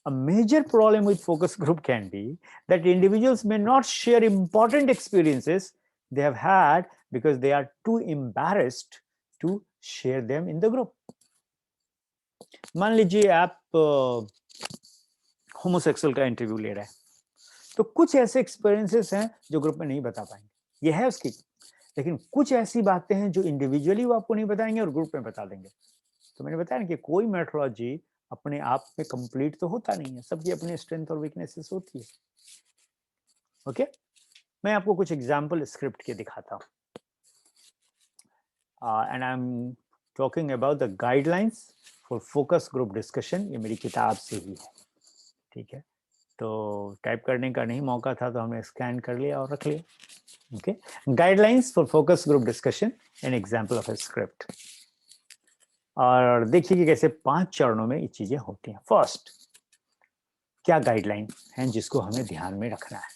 A major problem with focus group can be that individuals may not share important experiences they have had because they are too embarrassed to share them in the group. मान लीजिए आप homosexual का interview ले रहे हैं, तो कुछ ऐसे एक्सपीरियंसेस हैं जो ग्रुप में नहीं बता पाएंगे, ये है उसकी। लेकिन कुछ ऐसी बातें हैं जो इंडिविजुअली वो आपको नहीं बताएंगे और ग्रुप में बता देंगे। तो मैंने बताया ना कि कोई मेट्रोलॉजी अपने आप में कंप्लीट तो होता नहीं है, सबकी अपनी स्ट्रेंथ और वीकनेसेस होती है। ओके, मैं आपको कुछ एग्जांपल स्क्रिप्ट के दिखाता हूँ। And I am talking about the guidelines for focus group discussion. ये मेरी किताब से ही है, ठीक है। तो टाइप करने का नहीं मौका था, तो हमने स्कैन कर लिया और रख लिया। Okay, guidelines for focus group discussion, an example of A script. और देखिए कि कैसे 5 चरणों में ये चीजें होती हैं। फर्स्ट, क्या गाइडलाइन है जिसको हमें ध्यान में रखना है।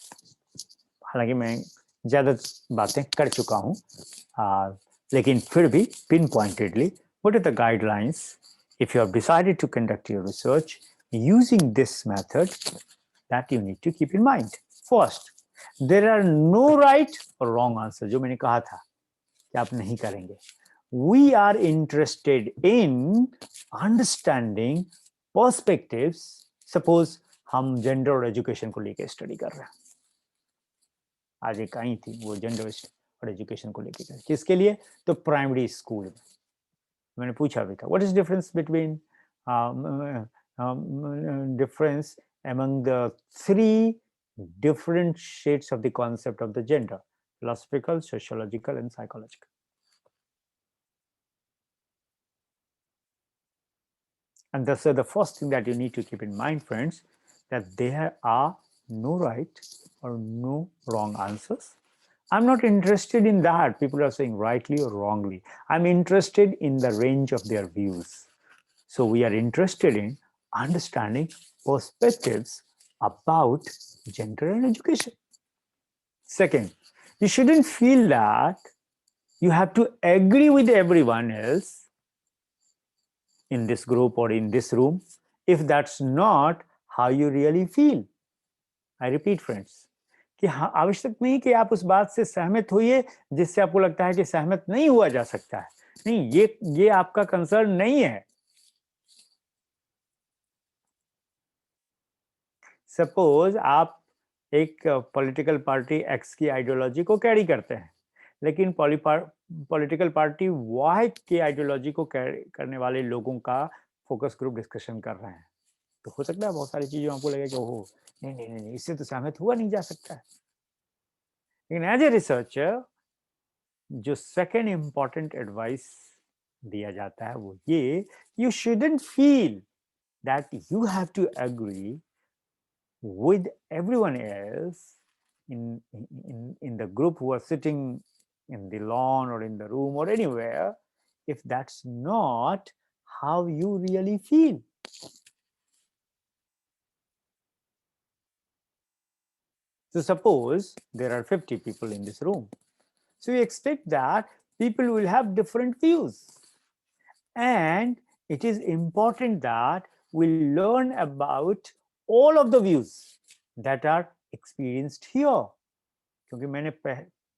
हालांकि मैं ज्यादा बातें कर चुका हूँ, लेकिन फिर भी pinpointedly, what are the guidelines if you have decided to conduct your research using this method that you need to keep in mind. First, there are no right or wrong answer, जो मैंने कहा था कि आप नहीं करेंगे। We are interested in understanding perspectives. Suppose हम gender और एजुकेशन को लेकर स्टडी कर रहे हैं, आज एक आई थी वो जेंडर और एजुकेशन को लेकर, किसके लिए? तो प्राइमरी स्कूल में। मैंने पूछा भी था, what is difference between difference among the 3 different shades of the concept of the gender: philosophical, sociological, and psychological. And that's the first thing that you need to keep in mind, friends, that there are no right or no wrong answers. I'm not interested in that people are saying rightly or wrongly. I'm interested in the range of their views. So we are interested in understanding perspectives about gender and education. Second, you shouldn't feel that you have to agree with everyone else in this group or in this room if that's not how you really feel. I repeat, friends, कि हाँ, आवश्यक नहीं कि आप उस बात से सहमत होइए जिससे आपको लगता है कि सहमत नहीं हुआ जा सकता है। नहीं, ये आपका कंसर्न नहीं है। सपोज आप एक पॉलिटिकल पार्टी एक्स की आइडियोलॉजी को कैरी करते हैं, लेकिन पॉलिटिकल पार्टी वाई की आइडियोलॉजी को कैरी करने वाले लोगों का फोकस ग्रुप डिस्कशन कर रहे हैं, तो हो सकता है बहुत सारी चीजों आपको लगे कि ओहो नहीं नहीं नहीं, इससे तो सहमत हुआ नहीं जा सकता है। लेकिन एज ए रिसर्चर जो सेकेंड इंपॉर्टेंट एडवाइस दिया जाता है वो ये, you shouldn't feel that you have to agree with everyone else in the group who are sitting in the lawn or in the room or anywhere, if that's not how you really feel. So suppose there are 50 people in this room, so you expect that people will have different views, and it is important that we learn about all of the views that are experienced here. क्योंकि मैंने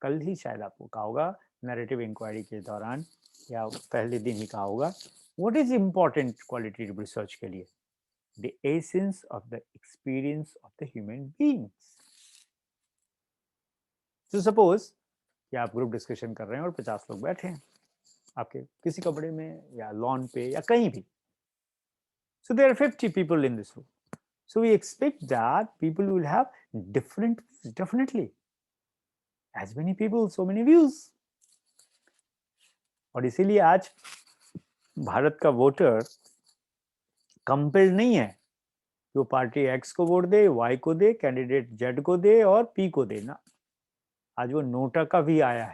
कल ही शायद आपको कहा होगा narrative inquiry के दौरान या पहले दिन ही कहा होगा, what is important qualitative research के लिए, the essence of the experience of the human beings. तो सपोज कि आप ग्रुप डिस्कशन कर रहे हैं और 50 लोग बैठे हैं आपके किसी कमरे में या लॉन पे या कहीं भी, so there are 50 people in this room, so we expect that people will have different views, definitely as many people so many views। और इसीलिए आज भारत का वोटर कंपेल्ड नहीं है कि वो पार्टी एक्स को वोट दे, वाई को दे, कैंडिडेट जेड को दे और पी को दे ना। आज वो नोटा का भी आया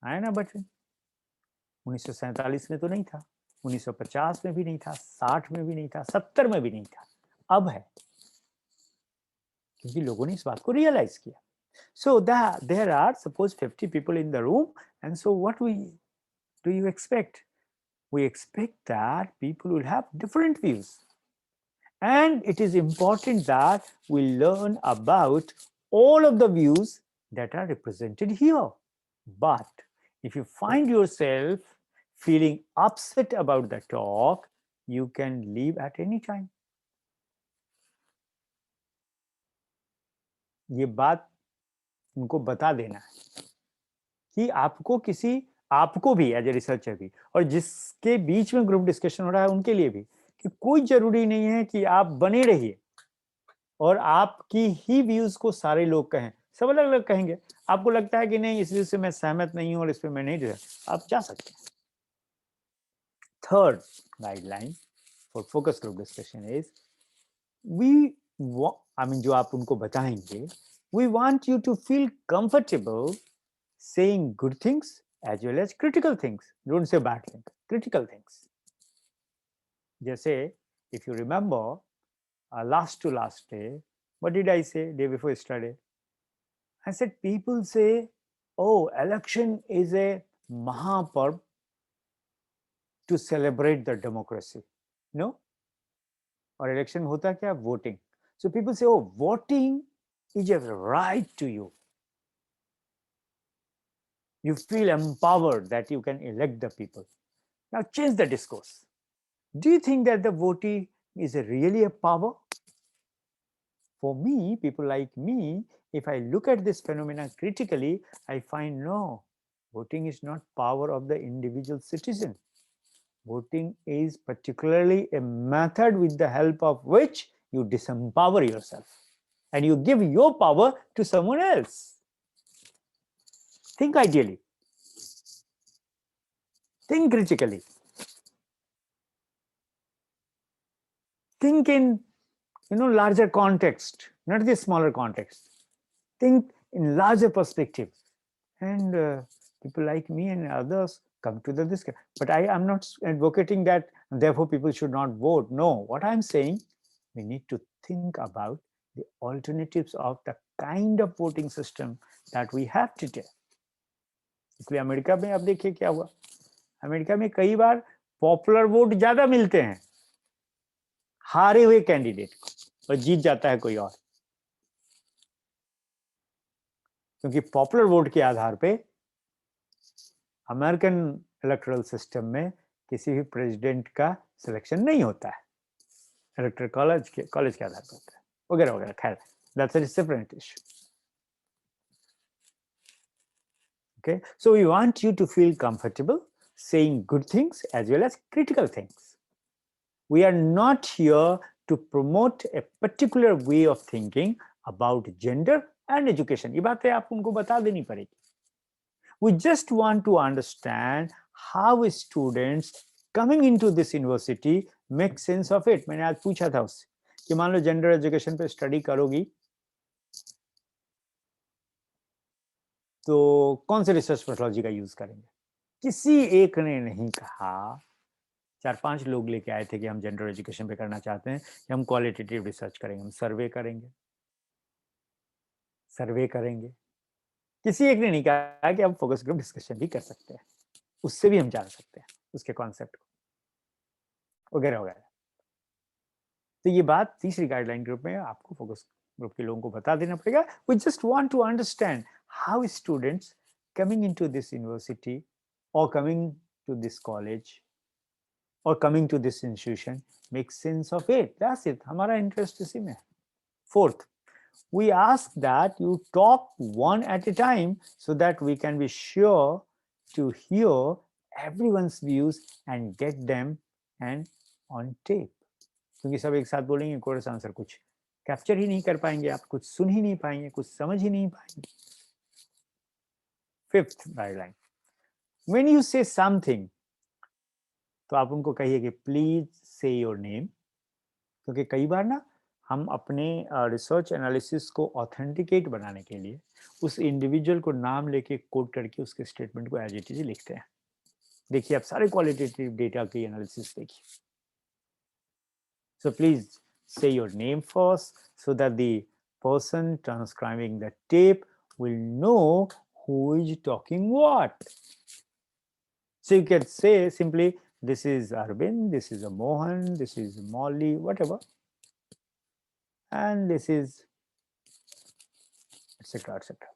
है ना बच्चे। 1947 में तो नहीं था, 1950 में भी नहीं था, 60 में भी नहीं था, 70 में भी नहीं था, अब है, क्योंकि लोगों ने इस बात को रियलाइज किया। So that there are suppose 50 people in the room, and so what do you expect? We expect that people will have different views, and it is important that we learn about all of the views that are represented here. But if you find yourself feeling upset about the talk, you can leave at any time. ये बात उनको बता देना है कि आपको भी as a researcher भी, और जिसके बीच में ग्रुप डिस्कशन हो रहा है उनके लिए भी, कि कोई जरूरी नहीं है कि आप बने रहिए और आपकी ही व्यूज को सारे लोग कहें, सब अलग अलग कहेंगे। आपको लगता है कि नहीं इस व्यूज से मैं सहमत नहीं हूं और इस पर मैं नहीं, आप जा सकते हैं। Third guideline for focus group discussion is जो आप उनको बताएंगे, we want you to feel comfortable saying good things as well as critical things. Don't say bad things, critical things. Jaise, if you remember, last to last day, what did I say day before yesterday? I said people say, oh, election is a Mahaparv to celebrate the democracy. No? Or election hota kya? Voting. So people say, oh, voting is a right to you. You feel empowered that you can elect the people. Now change the discourse. Do you think that the voting is really a power? For me, people like me, if I look at this phenomenon critically, I find no, voting is not power of the individual citizen. Voting is particularly a method with the help of which you disempower yourself and you give your power to someone else. Think ideally. Think critically. Think in larger context, not the smaller context. Think in larger perspective. And people like me and others come to this. But I am not advocating that therefore people should not vote. No, what I'm saying, we need to think about the alternatives of the kind of voting system that we have today. इसलिए America में आप देखिए क्या हुआ, America में कई बार popular vote ज्यादा मिलते हैं हारे हुए कैंडिडेट को और जीत जाता है कोई और, क्योंकि पॉपुलर वोट के आधार पे अमेरिकन इलेक्टोरल सिस्टम में किसी भी प्रेसिडेंट का सिलेक्शन नहीं होता है। इलेक्टोरल कॉलेज के आधार पर होता है वगैरह वगैरह, खैर that's a different issue. Okay, so we want you to feel comfortable saying good things as well as critical things. We are not here to promote a particular way of thinking about gender and education. ये बातें आप उनको बता देनी पड़ेगी. We just want to understand how students coming into this university make sense of it. मैंने आज पूछा था उससे कि मान लो जेंडर एजुकेशन पे स्टडी करोगी तो कौन से रिसर्च मेथोलॉजी का यूज करेंगे. किसी एक ने नहीं कहा. 4-5 लोग लेके आए थे कि हम जेंडर एजुकेशन पे करना चाहते हैं कि हम क्वालिटेटिव रिसर्च करेंगे, हम सर्वे करेंगे. किसी एक ने नहीं कहा कि हम फोकस ग्रुप डिस्कशन भी कर सकते हैं, उससे भी हम जान सकते हैं उसके कॉन्सेप्ट को वगैरह वगैरह. तो ये बात तीसरी गाइडलाइन ग्रुप में आपको फोकस ग्रुप के लोगों को बता देना पड़ेगा. We just want to understand how students coming into this university और coming to this college or coming to this institution make sense of it. That's it. हमारा interest इसी में. Fourth, we ask that you talk one at a time so that we can be sure to hear everyone's views and get them and on tape. क्योंकि सब एक साथ बोलेंगे course answer कुछ capture ही नहीं कर पाएंगे, आप कुछ सुन ही नहीं पाएंगे, कुछ समझ ही नहीं पाएंगे. Fifth guideline, when you say something तो आप उनको कहिए कि प्लीज से योर नेम. क्योंकि कई बार ना हम अपने रिसर्च एनालिसिस को ऑथेंटिकेट बनाने के लिए उस इंडिविजुअल को नाम लेके कोट करके उसके स्टेटमेंट को एज इट इज लिखते हैं. देखिए आप सारे क्वालिटेटिव डेटा की एनालिसिस देखिए. So please say your name first so that the person transcribing the tape will know who is talking what. So you can say simply, this is Arvind, this is a Mohan, this is Molly, whatever, and this is etc etc.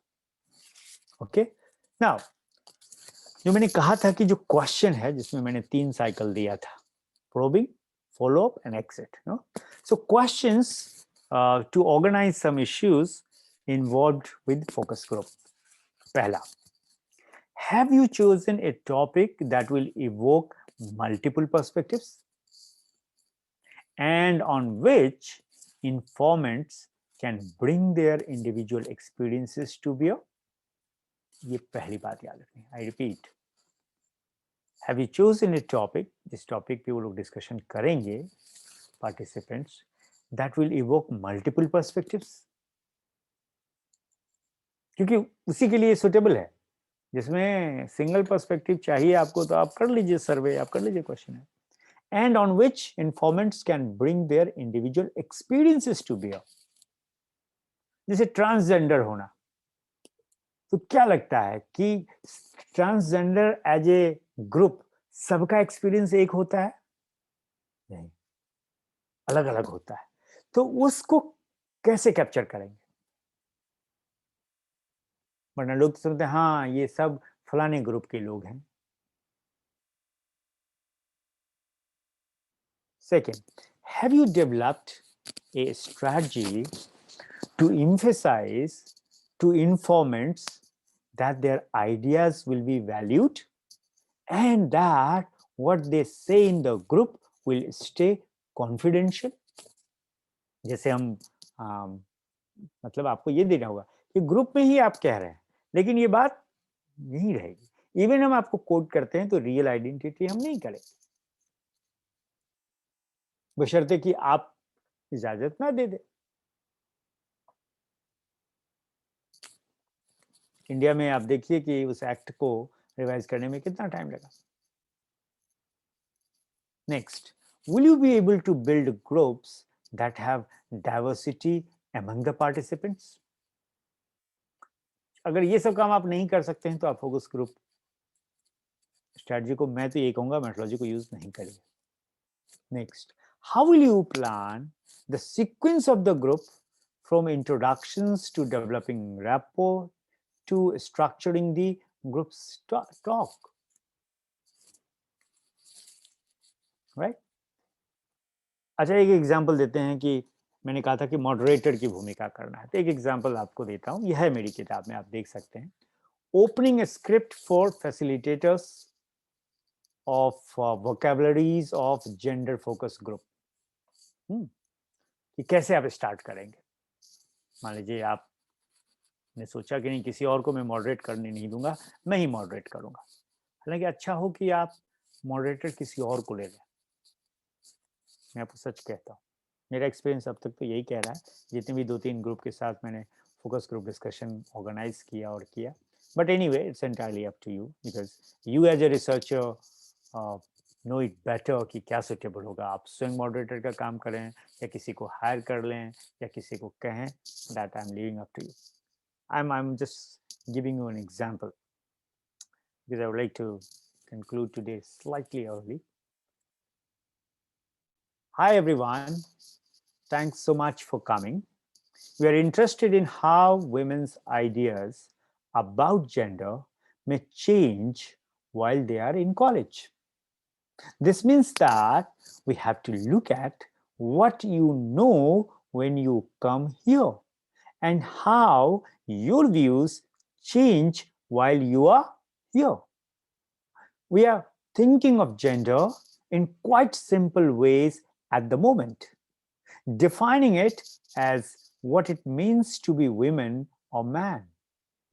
Okay, now जो मैंने कहा था कि जो question है जिसमें मैंने 3 cycle दिया था, probing, follow up and exit, no? So questions to organize some issues involved with focus group. पहला, have you chosen a topic that will evoke multiple perspectives and on which informants can bring their individual experiences to bear? ये पहली बात याद रखनी. I repeat, have you chosen a topic, जिस topic पे वो लोग डिस्कशन करेंगे participants, that will evoke multiple perspectives? क्योंकि उसी के लिए सुटेबल है. जिसमें सिंगल पर्सपेक्टिव चाहिए आपको तो आप कर लीजिए सर्वे, आप कर लीजिए क्वेश्चन है. And on which informants can bring their individual experiences to bear. जैसे ट्रांसजेंडर होना, तो क्या लगता है कि ट्रांसजेंडर एज ए ग्रुप सबका एक्सपीरियंस एक होता है? नहीं, अलग अलग होता है. तो उसको कैसे कैप्चर करेंगे? वरना लोग समझते हैं हाँ ये सब फलाने ग्रुप के लोग हैं. Second, have you developed a strategy to emphasize to informants that their ideas will be valued and that what they say in the group will stay confidential? जैसे हम मतलब आपको ये देना होगा कि ग्रुप में ही आप कह रहे हैं लेकिन ये बात नहीं रहेगी. इवन हम आपको कोड करते हैं तो रियल आइडेंटिटी हम नहीं करेंगे बशर्ते कि आप इजाजत ना दे दे. इंडिया में आप देखिए कि उस एक्ट को रिवाइज करने में कितना टाइम लगा. Next, will you be able to build groups that have diversity among the participants? अगर ये सब काम आप नहीं कर सकते हैं तो आप फोकस ग्रुप स्ट्रेटजी को मैं तो ये कहूंगा मेथोडोलॉजी को यूज नहीं करिए. Next, how will you plan the sequence of the group from introductions to developing rapport to structuring the group's talk? Right? अच्छा, एक एग्जांपल देते हैं कि मैंने कहा था कि मॉडरेटर की भूमिका करना है, तो एक एग्जांपल आपको देता हूँ, यह है मेरी किताब में, आप देख सकते हैं। Opening A script for facilitators of vocabularies of gender focus group. कि कैसे आप स्टार्ट करेंगे। मान लीजिए आपने सोचा कि नहीं, किसी और को मैं मॉडरेट करने नहीं दूंगा, मैं ही मॉडरेट करूंगा। हालांकि अच्छा हो कि आप मॉडरेटर किसी और को ले लें। मैं आपको सच कहता हूँ, मेरा एक्सपीरियंस अब तक तो यही कह रहा है, जितने भी 2-3 ग्रुप के साथ मैंने फोकस ग्रुप डिस्कशन ऑर्गेनाइज किया और किया। But anyway, it's entirely up to you, because you as a researcher know it better कि क्या सुटेबल होगा। आप स्वयं मॉडरेटर का काम करें या किसी को हायर कर लें या किसी को कहें, that I am leaving up to you. I'm just giving you an example because I would like to conclude today slightly early. Hi everyone, thanks so much for coming. We are interested in how women's ideas about gender may change while they are in college. This means that we have to look at what you know when you come here and how your views change while you are here. We are thinking of gender in quite simple ways at the moment, defining it as what it means to be women or man,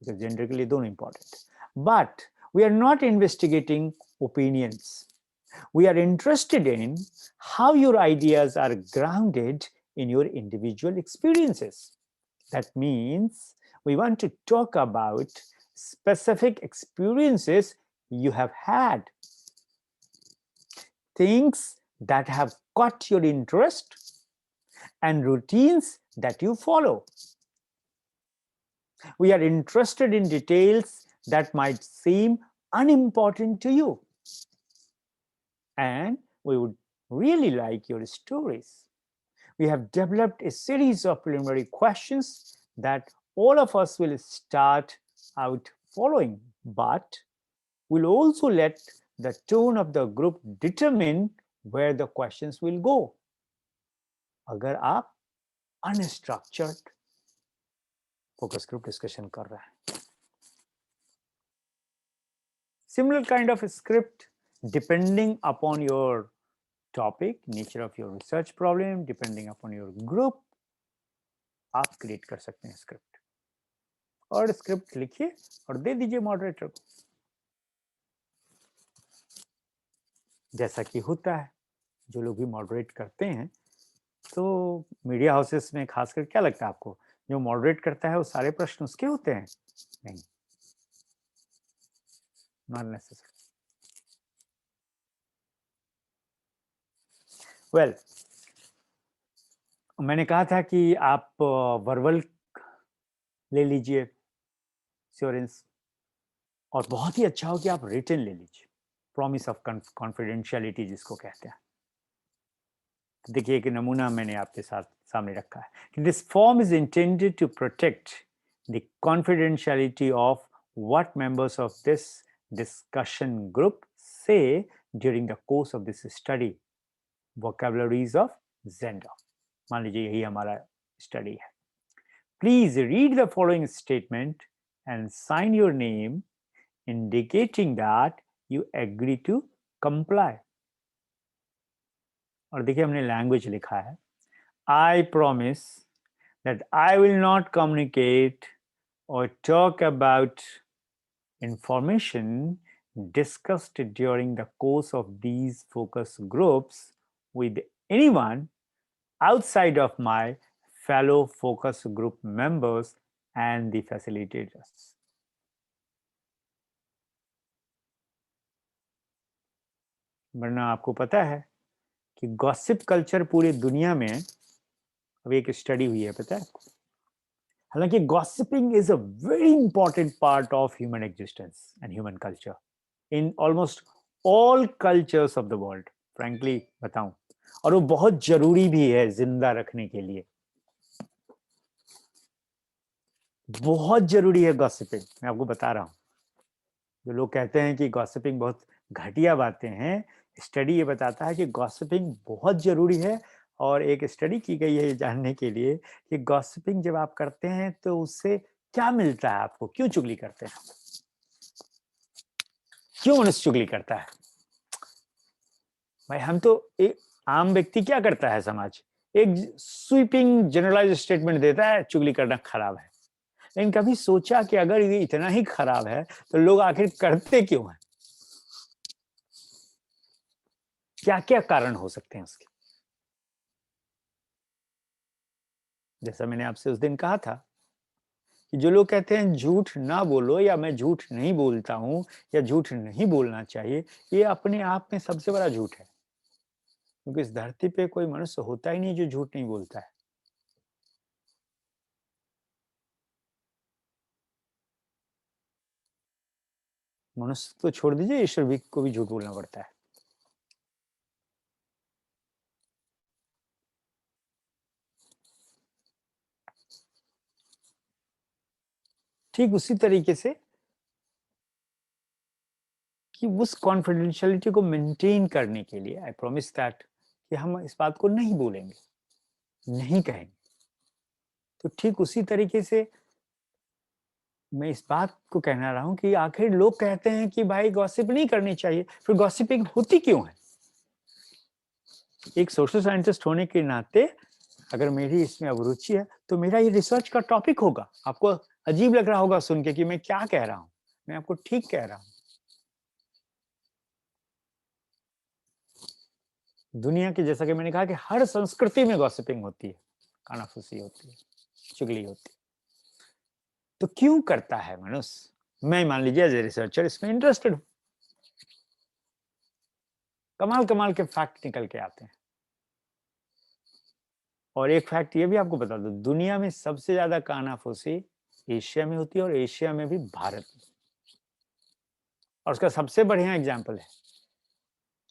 because gender के लिए दोनों important. But we are not investigating opinions. We are interested in how your ideas are grounded in your individual experiences. That means we want to talk about specific experiences you have had, things that have caught your interest, and routines that you follow. We are interested in details that might seem unimportant to you, and we would really like your stories. We have developed a series of preliminary questions that all of us will start out following, but we'll also let the tone of the group determine where the questions will go. अगर आप unstructured focus group discussion कर रहे हैं, similar kind of script depending upon your topic, nature of your research problem, depending upon your group, आप create कर सकते हैं script और script लिखिए और दे दीजिए moderator को, जैसा कि होता है। जो लोग भी मॉडरेट करते हैं, तो मीडिया हाउसेस में खासकर क्या लगता है आपको, जो मॉडरेट करता है वो सारे प्रश्न उसके होते हैं? नहीं, नॉट नेसेसरी। वेल, मैंने कहा था कि आप वर्बल ले लीजिए श्योरेंस, और बहुत ही अच्छा हो कि आप रिटन ले लीजिए, प्रॉमिस ऑफ कॉन्फिडेंशियलिटी जिसको कहते हैं। देखिए, एक नमूना मैंने आपके साथ सामने रखा है कि this form is intended to protect the confidentiality of what members of this discussion group say during the course of this study, vocabularies of gender. मान लीजिए यही हमारा स्टडी है। Please read the following statement and sign your name indicating that you agree to comply. और देखिए हमने language लिखा है, I promise that I will not communicate or talk about information discussed during the course of these focus groups with anyone outside of my fellow focus group members and the facilitators. वरना आपको पता है कि gossip culture पूरी दुनिया में, अभी एक स्टडी हुई है पता है आपको, हालांकि gossiping is a very important part of human existence and human culture in almost all cultures of the world, frankly बताऊं, और वो बहुत जरूरी भी है जिंदा रखने के लिए, बहुत जरूरी है गॉसिपिंग। मैं आपको बता रहा हूं, जो लोग कहते हैं कि गॉसिपिंग बहुत घटिया बातें हैं, स्टडी ये बताता है कि गॉसिपिंग बहुत जरूरी है और एक स्टडी की गई है ये जानने के लिए कि गॉसिपिंग जब आप करते हैं तो उससे क्या मिलता है आपको, क्यों चुगली करते हैं, क्यों मनुष्य चुगली करता है। भाई हम तो एक आम व्यक्ति क्या करता है, समाज एक स्वीपिंग जनरलाइज स्टेटमेंट देता है चुगली करना खराब है, लेकिन कभी सोचा कि अगर ये इतना ही खराब है तो लोग आखिर करते क्यों हैं, क्या क्या कारण हो सकते हैं उसके। जैसा मैंने आपसे उस दिन कहा था कि जो लोग कहते हैं झूठ ना बोलो या मैं झूठ नहीं बोलता हूं या झूठ नहीं बोलना चाहिए, ये अपने आप में सबसे बड़ा झूठ है, क्योंकि इस धरती पे कोई मनुष्य होता ही नहीं जो झूठ नहीं बोलता है। मनुष्य तो छोड़ दीजिए, ईश्वर भी को भी झूठ बोलना पड़ता है। ठीक उसी तरीके से कि उस कॉन्फिडेंशियलिटी को मेंटेन करने के लिए आई प्रॉमिस दैट कि हम इस बात को नहीं बोलेंगे, नहीं कहेंगे। तो ठीक उसी तरीके से मैं इस बात को कहना रहा हूं कि आखिर लोग कहते हैं कि भाई गॉसिप नहीं करनी चाहिए, फिर गॉसिपिंग होती क्यों है। एक सोशल साइंटिस्ट होने के नाते अगर मेरी इसमें अभिरुचि है तो मेरा ये रिसर्च का टॉपिक होगा। आपको अजीब लग रहा होगा सुन के कि मैं क्या कह रहा हूं, मैं आपको ठीक कह रहा हूं। दुनिया की, जैसा कि मैंने कहा कि हर संस्कृति में गॉसिपिंग होती है, कानाफूसी होती है, चुगली होती है। तो क्यों करता है मनुष्य। मैं मान लीजिए एज ए रिसर्चर इसमें इंटरेस्टेड हूं, कमाल कमाल के फैक्ट निकल के आते हैं। और एक फैक्ट ये भी आपको बता दो, दुनिया में सबसे ज्यादा कानाफूसी एशिया में होती है, और एशिया में भी भारत में। और उसका सबसे बढ़िया एग्जाम्पल है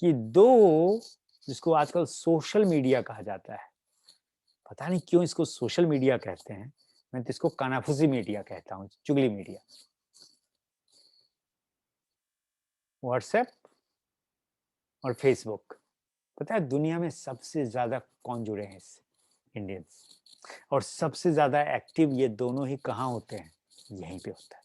कि दो, जिसको आजकल सोशल मीडिया कहा जाता है, पता नहीं क्यों इसको सोशल मीडिया कहते हैं, मैं तो इसको कानाफूसी मीडिया कहता हूँ, चुगली मीडिया। व्हाट्सएप और फेसबुक। पता है दुनिया में सबसे ज्यादा कौन जुड़े हैं इससे, इंडियंस। और सबसे ज्यादा एक्टिव ये दोनों ही कहाँ होते हैं, यहीं पे होता है।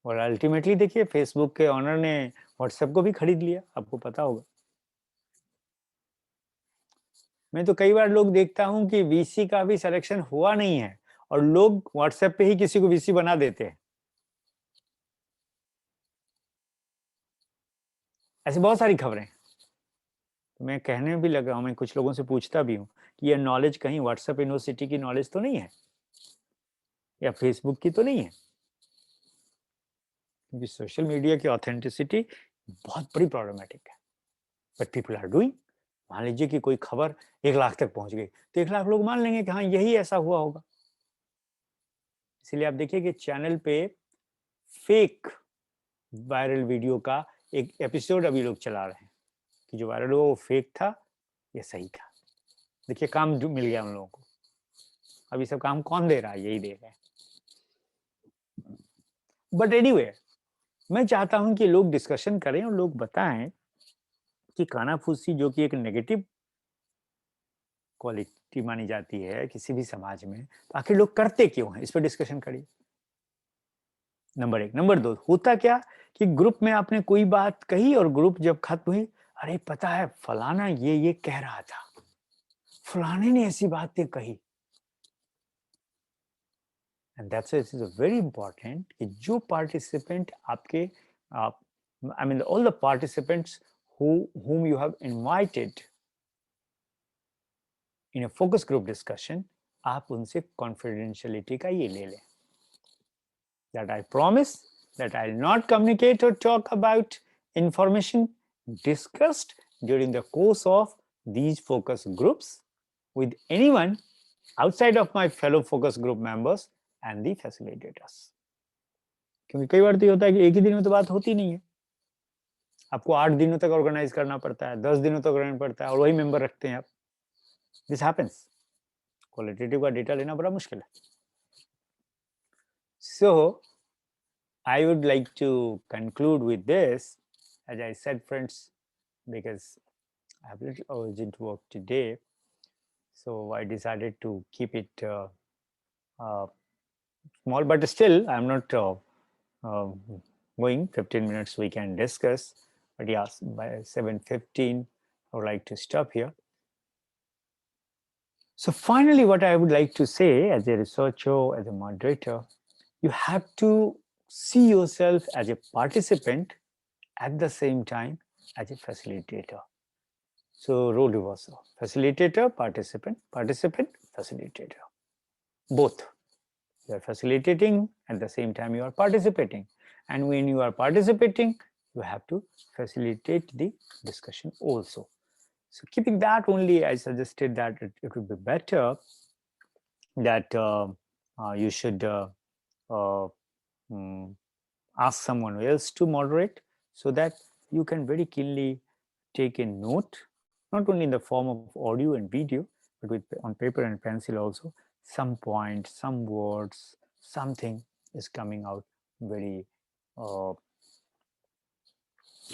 और अल्टीमेटली देखिए फेसबुक के ऑनर ने व्हाट्सएप को भी खरीद लिया, आपको पता होगा। मैं तो कई बार लोग देखता हूं कि वीसी का भी सिलेक्शन हुआ नहीं है और लोग व्हाट्सएप पे ही किसी को वीसी बना देते हैं। ऐसी बहुत सारी खबरें। तो मैं कहने भी लगा हूं, मैं कुछ लोगों से पूछता भी हूं कि ये नॉलेज कहीं व्हाट्सएप यूनिवर्सिटी की नॉलेज तो नहीं है या फेसबुक की तो नहीं है, क्योंकि सोशल मीडिया की ऑथेंटिसिटी बहुत बड़ी प्रॉब्लमेटिक है, बट पीपल आर डूइंग। मान लीजिए कि कोई खबर 1 लाख तक पहुंच गई तो 1 लाख लोग मान लेंगे कि हाँ यही ऐसा हुआ होगा। इसलिए आप देखिए कि चैनल पे फेक वायरल वीडियो का एक एपिसोड अभी लोग चला रहे हैं कि जो वायरल हुआ वो फेक था या सही था। देखिए काम मिल गया उन लोगों को। अभी सब काम कौन दे रहा है, यही दे रहे हैं। बट एनीवे, मैं चाहता हूं कि लोग डिस्कशन करें और लोग बताएं कि कानाफूसी जो कि एक नेगेटिव क्वालिटी मानी जाती है किसी भी समाज में, तो आखिर लोग करते क्यों हैं, इस पर डिस्कशन करिए। नंबर 1। नंबर 2, होता क्या कि ग्रुप में आपने कोई बात कही और ग्रुप जब खत्म हुई, अरे पता है फलाना ये कह रहा था, फलाने ने ऐसी बातें कही। And that's it is very important कि जो पार्टिसिपेंट आपके आप I mean all the participants whom you have invited in a focus group discussion, आप उनसे कॉन्फिडेंशियलिटी का ये ले लें that I promise that I'll not communicate or talk about information discussed during the course of these focus groups with anyone outside of my fellow focus group members and the facilitators. क्योंकि कई बार तो ये होता है कि एक ही दिन में तो बात होती नहीं है, आपको 8 दिनों तक ऑर्गेनाइज करना पड़ता है, 10 दिनों तक ऑर्गेनाइज पड़ता है और वही मेंबर रखते हैं आप। This happens. क्वालिटेटिव का डेटा लेना बड़ा मुश्किल है। सो I would like to conclude with this, as I said, friends, because I have a little urgent work today, so I decided to keep it uh, small. But still, I'm not uh, going. 15 minutes we can discuss. But yes, by 7:15, I would like to stop here. So finally, what I would like to say as a researcher, as a moderator, you have to see yourself as a participant at the same time as a facilitator. So role reversal, facilitator, participant, participant, facilitator, both. You are facilitating at the same time you are participating. And when you are participating, you have to facilitate the discussion also. So keeping that only, I suggested that it would be better that you should uh, mm, ask someone else to moderate, so that you can very keenly take a note, not only in the form of audio and video, but with on paper and pencil also. Some point, some words, something is coming out very uh,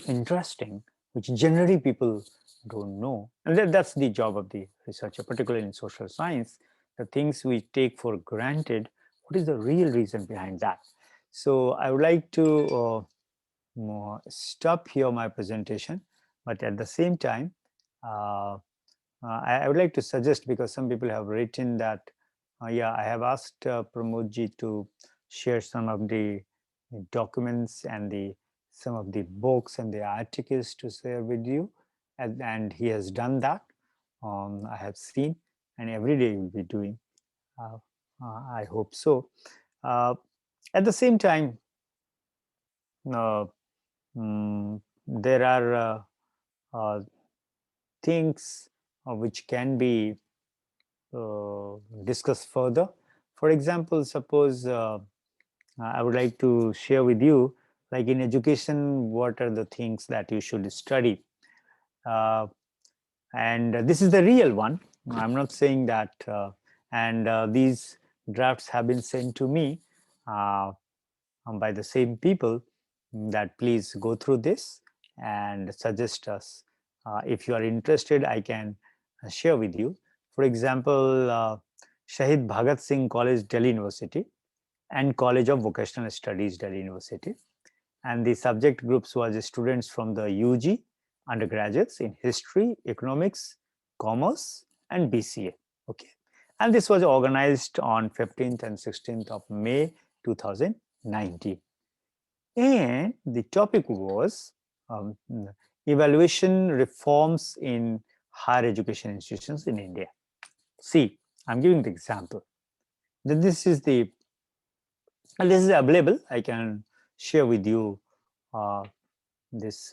interesting, which generally people don't know. And that's the job of the researcher, particularly in social science. The things we take for granted, what is the real reason behind that? So I would like to stop here my presentation, but at the same time, uh, I would like to suggest, because some people have written that, yeah, I have asked Pramodji to share some of the documents and the some of the books and the articles to share with you, and he has done that. I have seen, and every day he will be doing. Uh, I hope so. Uh, at the same time, uh, there are uh, things which can be discussed further. For example, suppose I would like to share with you, like in education, what are the things that you should study? Uh, and this is the real one. I'm not saying that. And these drafts have been sent to me uh, by the same people, that please go through this and suggest us. If you are interested, I can share with you. For example, Shahid Bhagat Singh College, Delhi University, and College of Vocational Studies, Delhi University. And the subject groups was students from the UG, undergraduates in history, economics, commerce, and BCA. Okay. And this was organized on 15th and 16th of May 2019. And the topic was um, evaluation reforms in higher education institutions in India. See, I'm giving the example. This is the, and this is available. I can share with you uh, this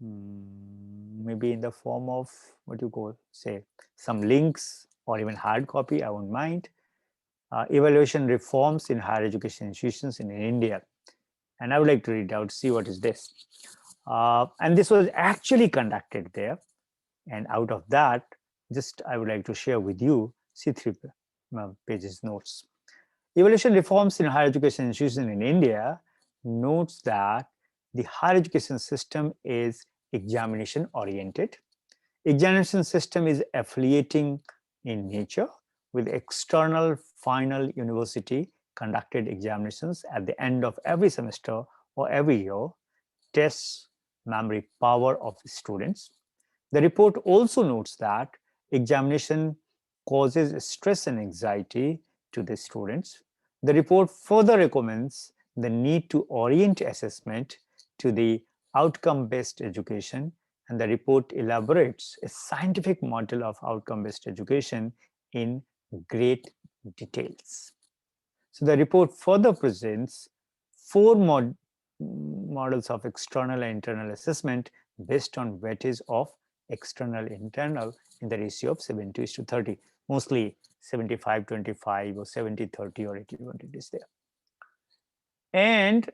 maybe in the form of what you call, say, some links or even hard copy. I won't mind. Evaluation reforms in higher education institutions in India. And I would like to read out, see what is this. And this was actually conducted there. And out of that, just I would like to share with you, see 3 pages notes. Evaluation reforms in higher education institutions in India notes that the higher education system is examination oriented. Examination system is affiliating in nature, with external final university conducted examinations at the end of every semester or every year tests memory power of students. The report also notes that examination causes stress and anxiety to the students. The report further recommends the need to orient assessment to the outcome-based education, and the report elaborates a scientific model of outcome-based education in great details. So the report further presents four models of external and internal assessment based on weightage of external internal in the ratio of 70:30, mostly 75:25 or 70:30 or 80:20 is there. And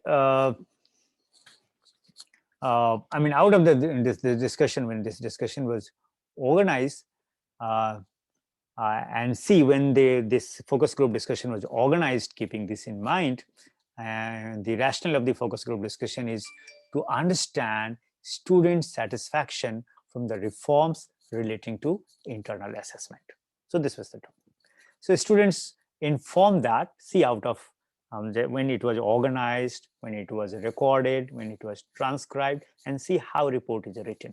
I mean, out of the discussion, when this discussion was organized, uh, and see, when this focus group discussion was organized, keeping this in mind, and the rationale of the focus group discussion is to understand student satisfaction from the reforms relating to internal assessment. So this was the topic. So students informed that, see, out of when it was organized, when it was recorded, when it was transcribed, and see how report is written.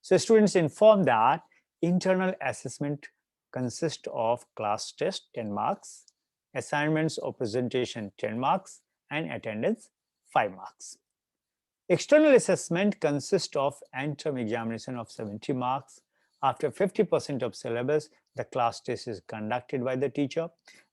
So students informed that internal assessment consists of class test 10 marks, assignments or presentation 10 marks, and attendance 5 marks. External assessment consists of end-term examination of 70 marks. After 50% of syllabus, the class test is conducted by the teacher.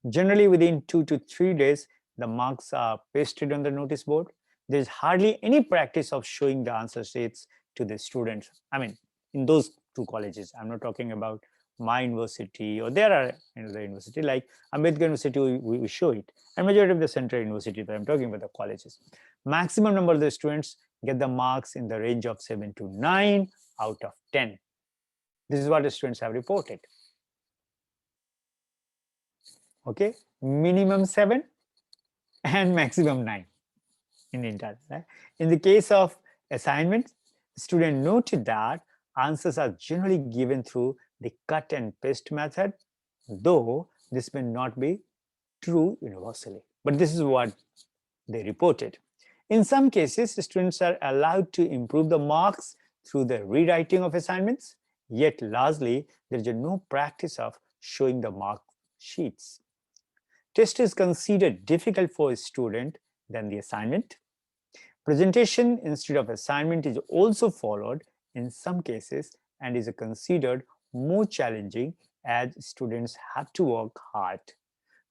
Generally, within 2 to 3 days, the marks are pasted on the notice board. There is hardly any practice of showing the answer sheets to the students. I mean, in those two colleges, I'm not talking about my university, or there are the university like Ambedkar University, we show it. And majority of the central university that I'm talking about, the colleges. Maximum number of the students get the marks in the range of 7 to 9 out of 10. This is what the students have reported. Okay, minimum 7 and maximum 9 in the entire. Right? In the case of assignments, student noted that answers are generally given through the cut and paste method, though this may not be true universally. But this is what they reported. In some cases, students are allowed to improve the marks through the rewriting of assignments, yet largely there is no practice of showing the mark sheets. Test is considered difficult for a student than the assignment. Presentation instead of assignment is also followed in some cases and is considered more challenging as students have to work hard.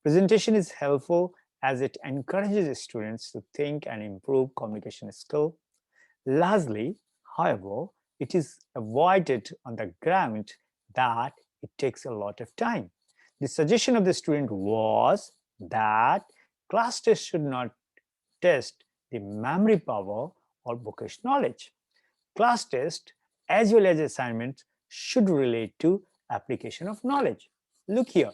Presentation is helpful as it encourages students to think and improve communication skill. Lastly, however, it is avoided on the ground that it takes a lot of time. The suggestion of the student was that class tests should not test the memory power or bookish knowledge. Class test as well as assignments should relate to application of knowledge. Look here,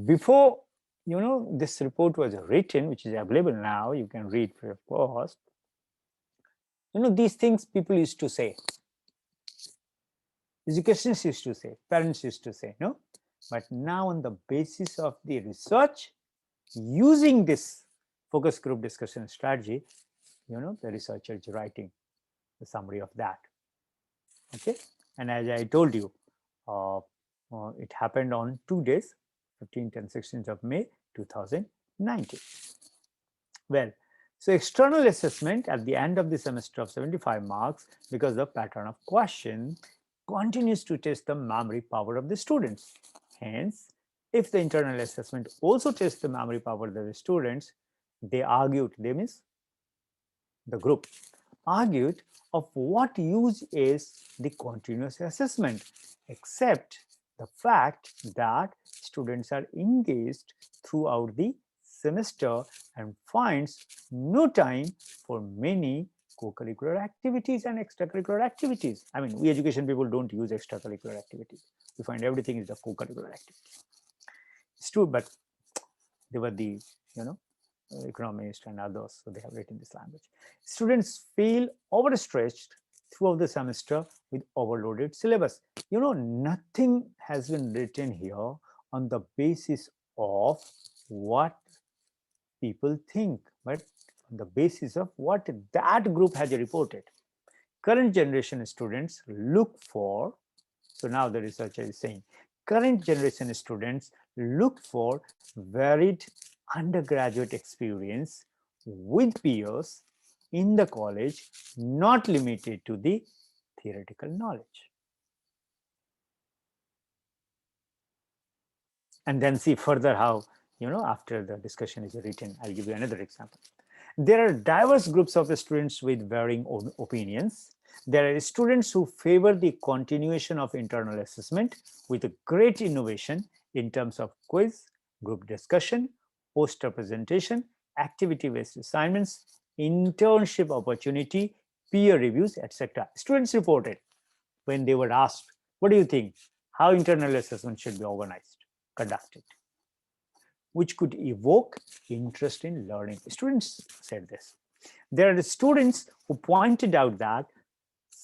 before this report was written, which is available now, you can read free of cost. These things people used to say, educationists used to say, parents used to say, no. But now on the basis of the research, using this focus group discussion strategy, the researcher is writing the summary of that. Okay, and as I told you, it happened on 2 days, 15th and 16th of May 2019. Well, so external assessment at the end of the semester of 75 marks, because the pattern of question continues to test the memory power of the students. Hence, if the internal assessment also tests the memory power of the students, they argued, they means the group argued, of what use is the continuous assessment, except the fact that students are engaged throughout the semester and finds no time for many co-curricular activities and extracurricular activities. I mean, we education people don't use extracurricular activities. We find everything is the co-curricular activity. It's true, but they were the, economists and others, so they have written this language. Students feel overstretched throughout the semester with overloaded syllabus. Nothing has been written here on the basis of what people think, but on the basis of what that group has reported. Current generation students look for, so now the researcher is saying, current generation students look for varied undergraduate experience with peers in the college, not limited to the theoretical knowledge. And then see further how, after the discussion is written, I'll give you another example. There are diverse groups of students with varying opinions. There are students who favor the continuation of internal assessment with a great innovation in terms of quiz, group discussion, poster presentation, activity-based assignments, internship opportunity, peer reviews, etc. Students reported when they were asked, what do you think, how internal assessment should be organized, conducted, which could evoke interest in learning. Students said this. There are students who pointed out that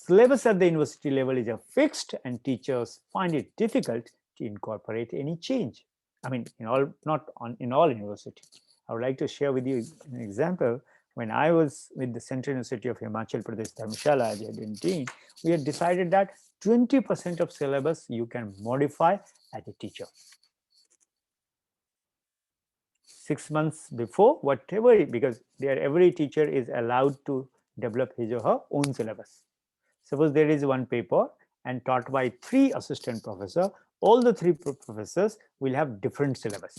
Syllabus at the university level is a fixed, and teachers find it difficult to incorporate any change. I mean, in all, not on, in all universities. I would like to share with you an example. When I was with the Central University of Himachal Pradesh, Dharamshala, as a dean, we had decided that 20% of syllabus you can modify as a teacher. 6 months before, whatever, because there every teacher is allowed to develop his or her own syllabus. Suppose there is one paper and taught by 3 assistant professors, all the 3 professors will have different syllabus.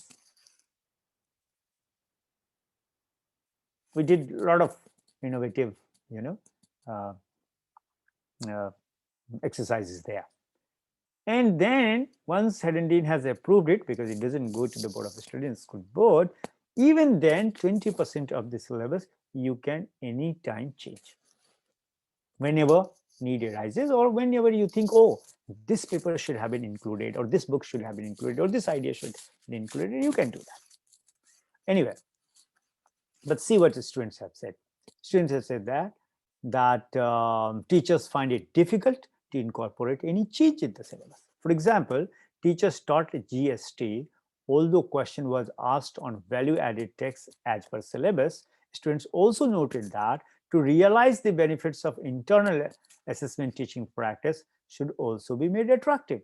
We did a lot of innovative, uh, uh, exercises there. And then once head and dean has approved it, because it doesn't go to the Board of Studies School Board, even then 20% of the syllabus you can anytime change. Whenever need arises, or whenever you think, oh, this paper should have been included, or this book should have been included, or this idea should be included, you can do that. Anyway, let's see what the students have said. Students have said that teachers find it difficult to incorporate any change in the syllabus. For example, teachers taught GST, although question was asked on value-added text as per syllabus. Students also noted that to realize the benefits of internal assessment teaching practice should also be made attractive.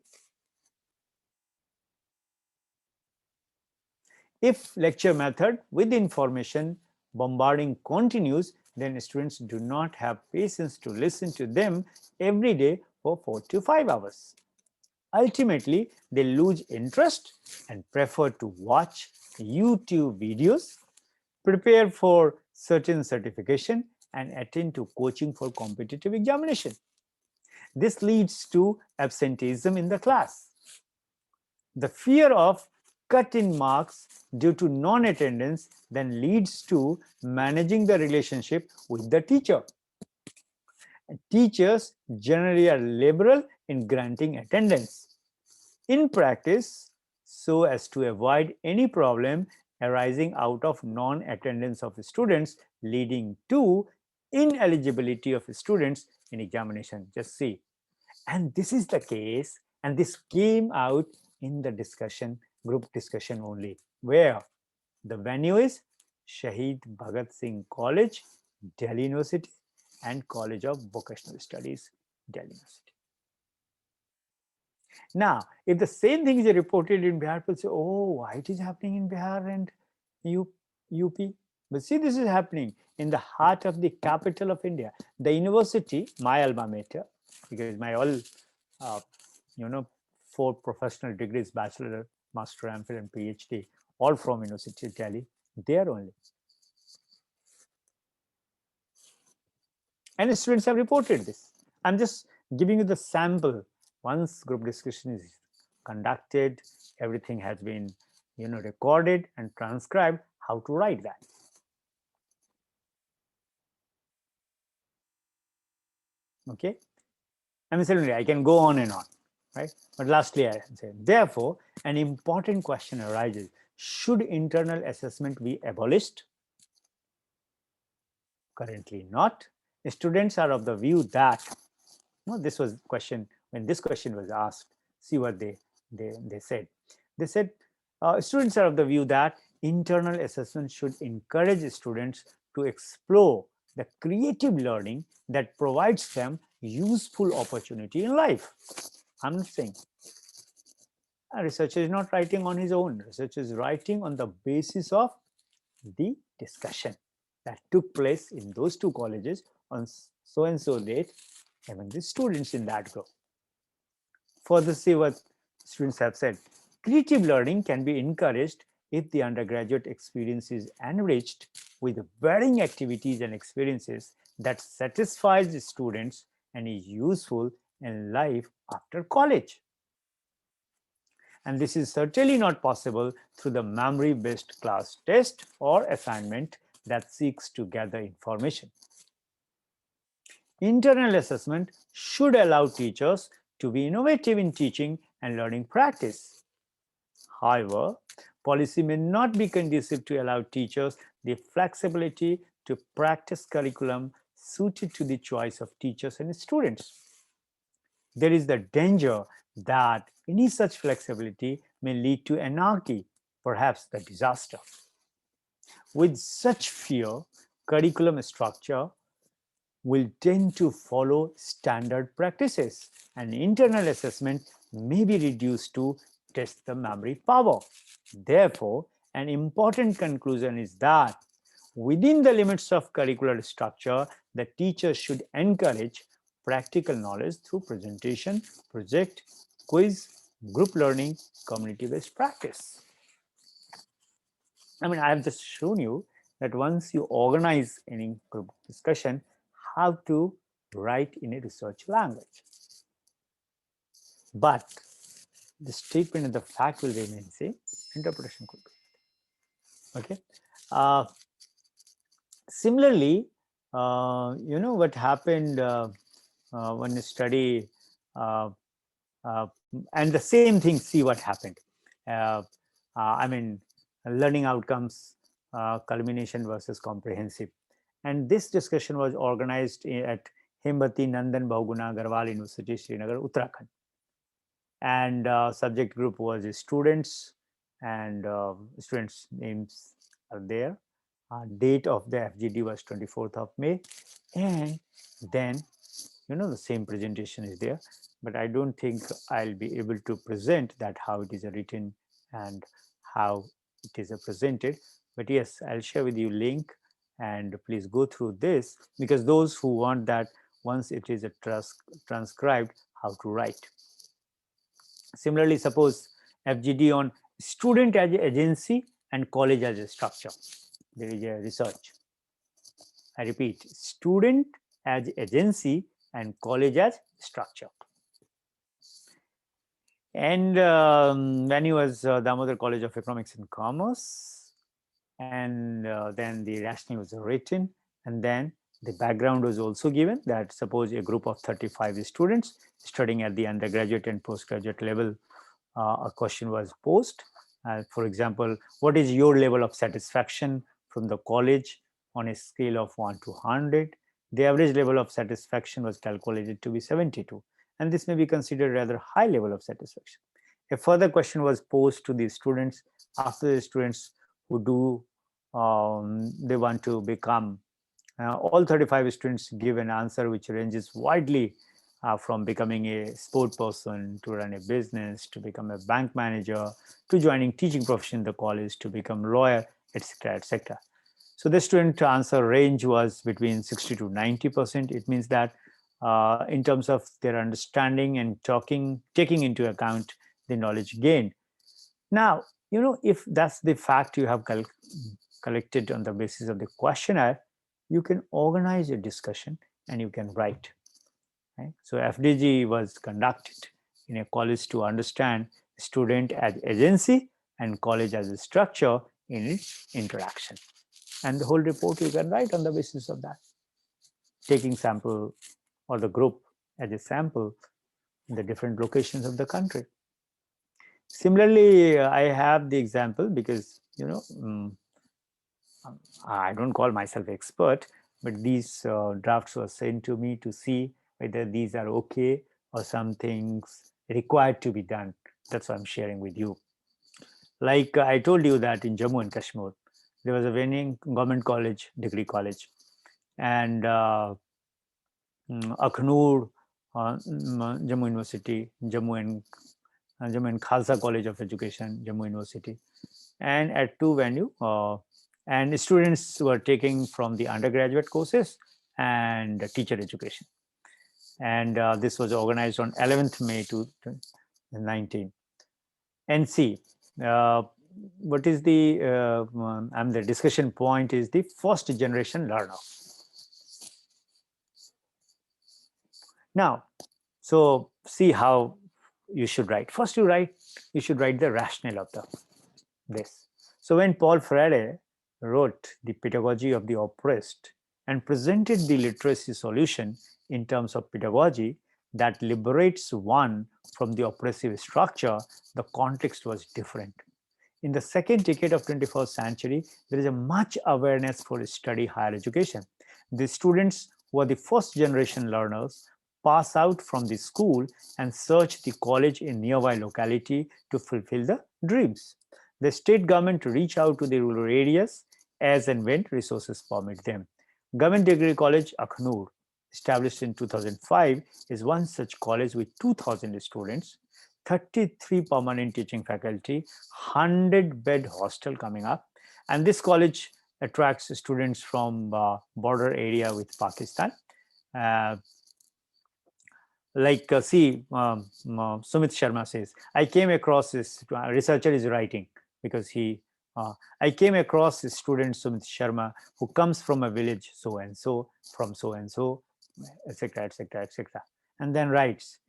If lecture method with information bombarding continues, then students do not have patience to listen to them every day for 4 to 5 hours. Ultimately, they lose interest and prefer to watch YouTube videos, prepare for certain certification, and attend to coaching for competitive examination. This leads to absenteeism in the class. The fear of cut in marks due to non-attendance then leads to managing the relationship with the teacher. Teachers generally are liberal in granting attendance. In practice, so as to avoid any problem arising out of non-attendance of students leading to ineligibility of students in examination. Just see. And this is the case, and this came out in the discussion, group discussion only, where the venue is Shahid Bhagat Singh College, Delhi University, and College of Vocational Studies, Delhi University. Now, if the same thing is reported in Bihar, people say, oh, why it is happening in Bihar and UP? But see, this is happening in the heart of the capital of India. The university, my alma mater, because my all, 4 professional degrees, bachelor, master, MPhil, and PhD, all from University of Delhi, there only. And the students have reported this. I'm just giving you the sample. Once group discussion is conducted, everything has been recorded and transcribed, how to write that. Okay. I mean, certainly I can go on and on, right? But lastly, I say, therefore, an important question arises. Should internal assessment be abolished? Currently not. Students are of the view that, this was question, when this question was asked, see what they said. They said, students are of the view that internal assessment should encourage students to explore the creative learning that provides them useful opportunity in life. I'm not saying. A researcher is not writing on his own. Researcher is writing on the basis of the discussion that took place in those 2 colleges on so and so date among the students in that group. Further, see what students have said. Creative learning can be encouraged if the undergraduate experience is enriched with varying activities and experiences that satisfies the students and is useful in life after college. And this is certainly not possible through the memory-based class test or assignment that seeks to gather information. Internal assessment should allow teachers to be innovative in teaching and learning practice. However, policy may not be conducive to allow teachers the flexibility to practice curriculum suited to the choice of teachers and students. There is the danger that any such flexibility may lead to anarchy, perhaps the disaster. With such fear, curriculum structure will tend to follow standard practices, and internal assessment may be reduced to test the memory power. Therefore, an important conclusion is that within the limits of curricular structure, the teacher should encourage practical knowledge through presentation, project, quiz, group learning, community-based practice. I mean, I have just shown you that once you organize any group discussion, how to write in a research language. But the statement of the fact will remain same, interpretation could be. Okay. Uh, Similarly, what happened when you study, uh, uh, and the same thing, see what happened. Uh, I mean, learning outcomes, culmination versus comprehensive. And this discussion was organized at Hembati Nandan Bahuguna Agarwal University, Srinagar, Uttarakhand. And subject group was students, and students' names are there. Date of the FGD was 24th of May. And then, the same presentation is there, but I don't think I'll be able to present that how it is written and how it is presented. But yes, I'll share with you link, and please go through this, because those who want that, once it is a transcribed, how to write. Similarly, suppose FGD on student as agency and college as a structure. There is a research. I repeat, student as agency and college as structure. And when he was Damodar College of Economics and Commerce, and then the rationale was written, and then the background was also given, that suppose a group of 35 students studying at the undergraduate and postgraduate level, a question was posed. For example, what is your level of satisfaction from the college on a scale of 1 to 100? The average level of satisfaction was calculated to be 72, and this may be considered rather high level of satisfaction. A further question was posed to the students after the students who do they want to become. All 35 students give an answer which ranges widely from becoming a sport person to run a business, to become a bank manager, to joining teaching profession in the college, to become lawyer, etc., etc. So the student answer range was between 60 to 90%. It means that in terms of their understanding and taking into account the knowledge gained. Now, if that's the fact you have collected on the basis of the questionnaire, you can organize a discussion and you can write. Right? So FDG was conducted in a college to understand student as agency and college as a structure in its interaction. And the whole report you can write on the basis of that, taking sample or the group as a sample in the different locations of the country. Similarly, I have the example because, I don't call myself expert, but these drafts were sent to me to see whether these are okay or some things required to be done. That's what I'm sharing with you. Like I told you that in Jammu and Kashmir, there was a winning government college, degree college, and Akhnur, Jammu University, Jammu and Khalsa College of Education, Jammu University, and at two venue. And students were taking from the undergraduate courses and teacher education. And this was organized on 11th May 2019. And see, what is the discussion point is the first generation learner. Now, so see how you should write. First, you should write the rationale of this. So when Paul Freire wrote The Pedagogy of the Oppressed and presented the literacy solution in terms of pedagogy that liberates one from the oppressive structure, the context was different. In the second decade of 21st century, there is a much awareness for study higher education. The students were the first generation learners, pass out from the school and search the college in nearby locality to fulfill the dreams. The state government reach out to the rural areas as and when resources permit them. Government Degree College, Akhnur, established in 2005, is one such college with 2,000 students, 33 permanent teaching faculty, 100-bed hostel coming up. And this college attracts students from border area with Pakistan. Uh, Sumit Sharma says, I came across this, researcher is writing because I came across this student Sumit Sharma who comes from a village so and so, from so and so, etc., etc., etc. And then writes,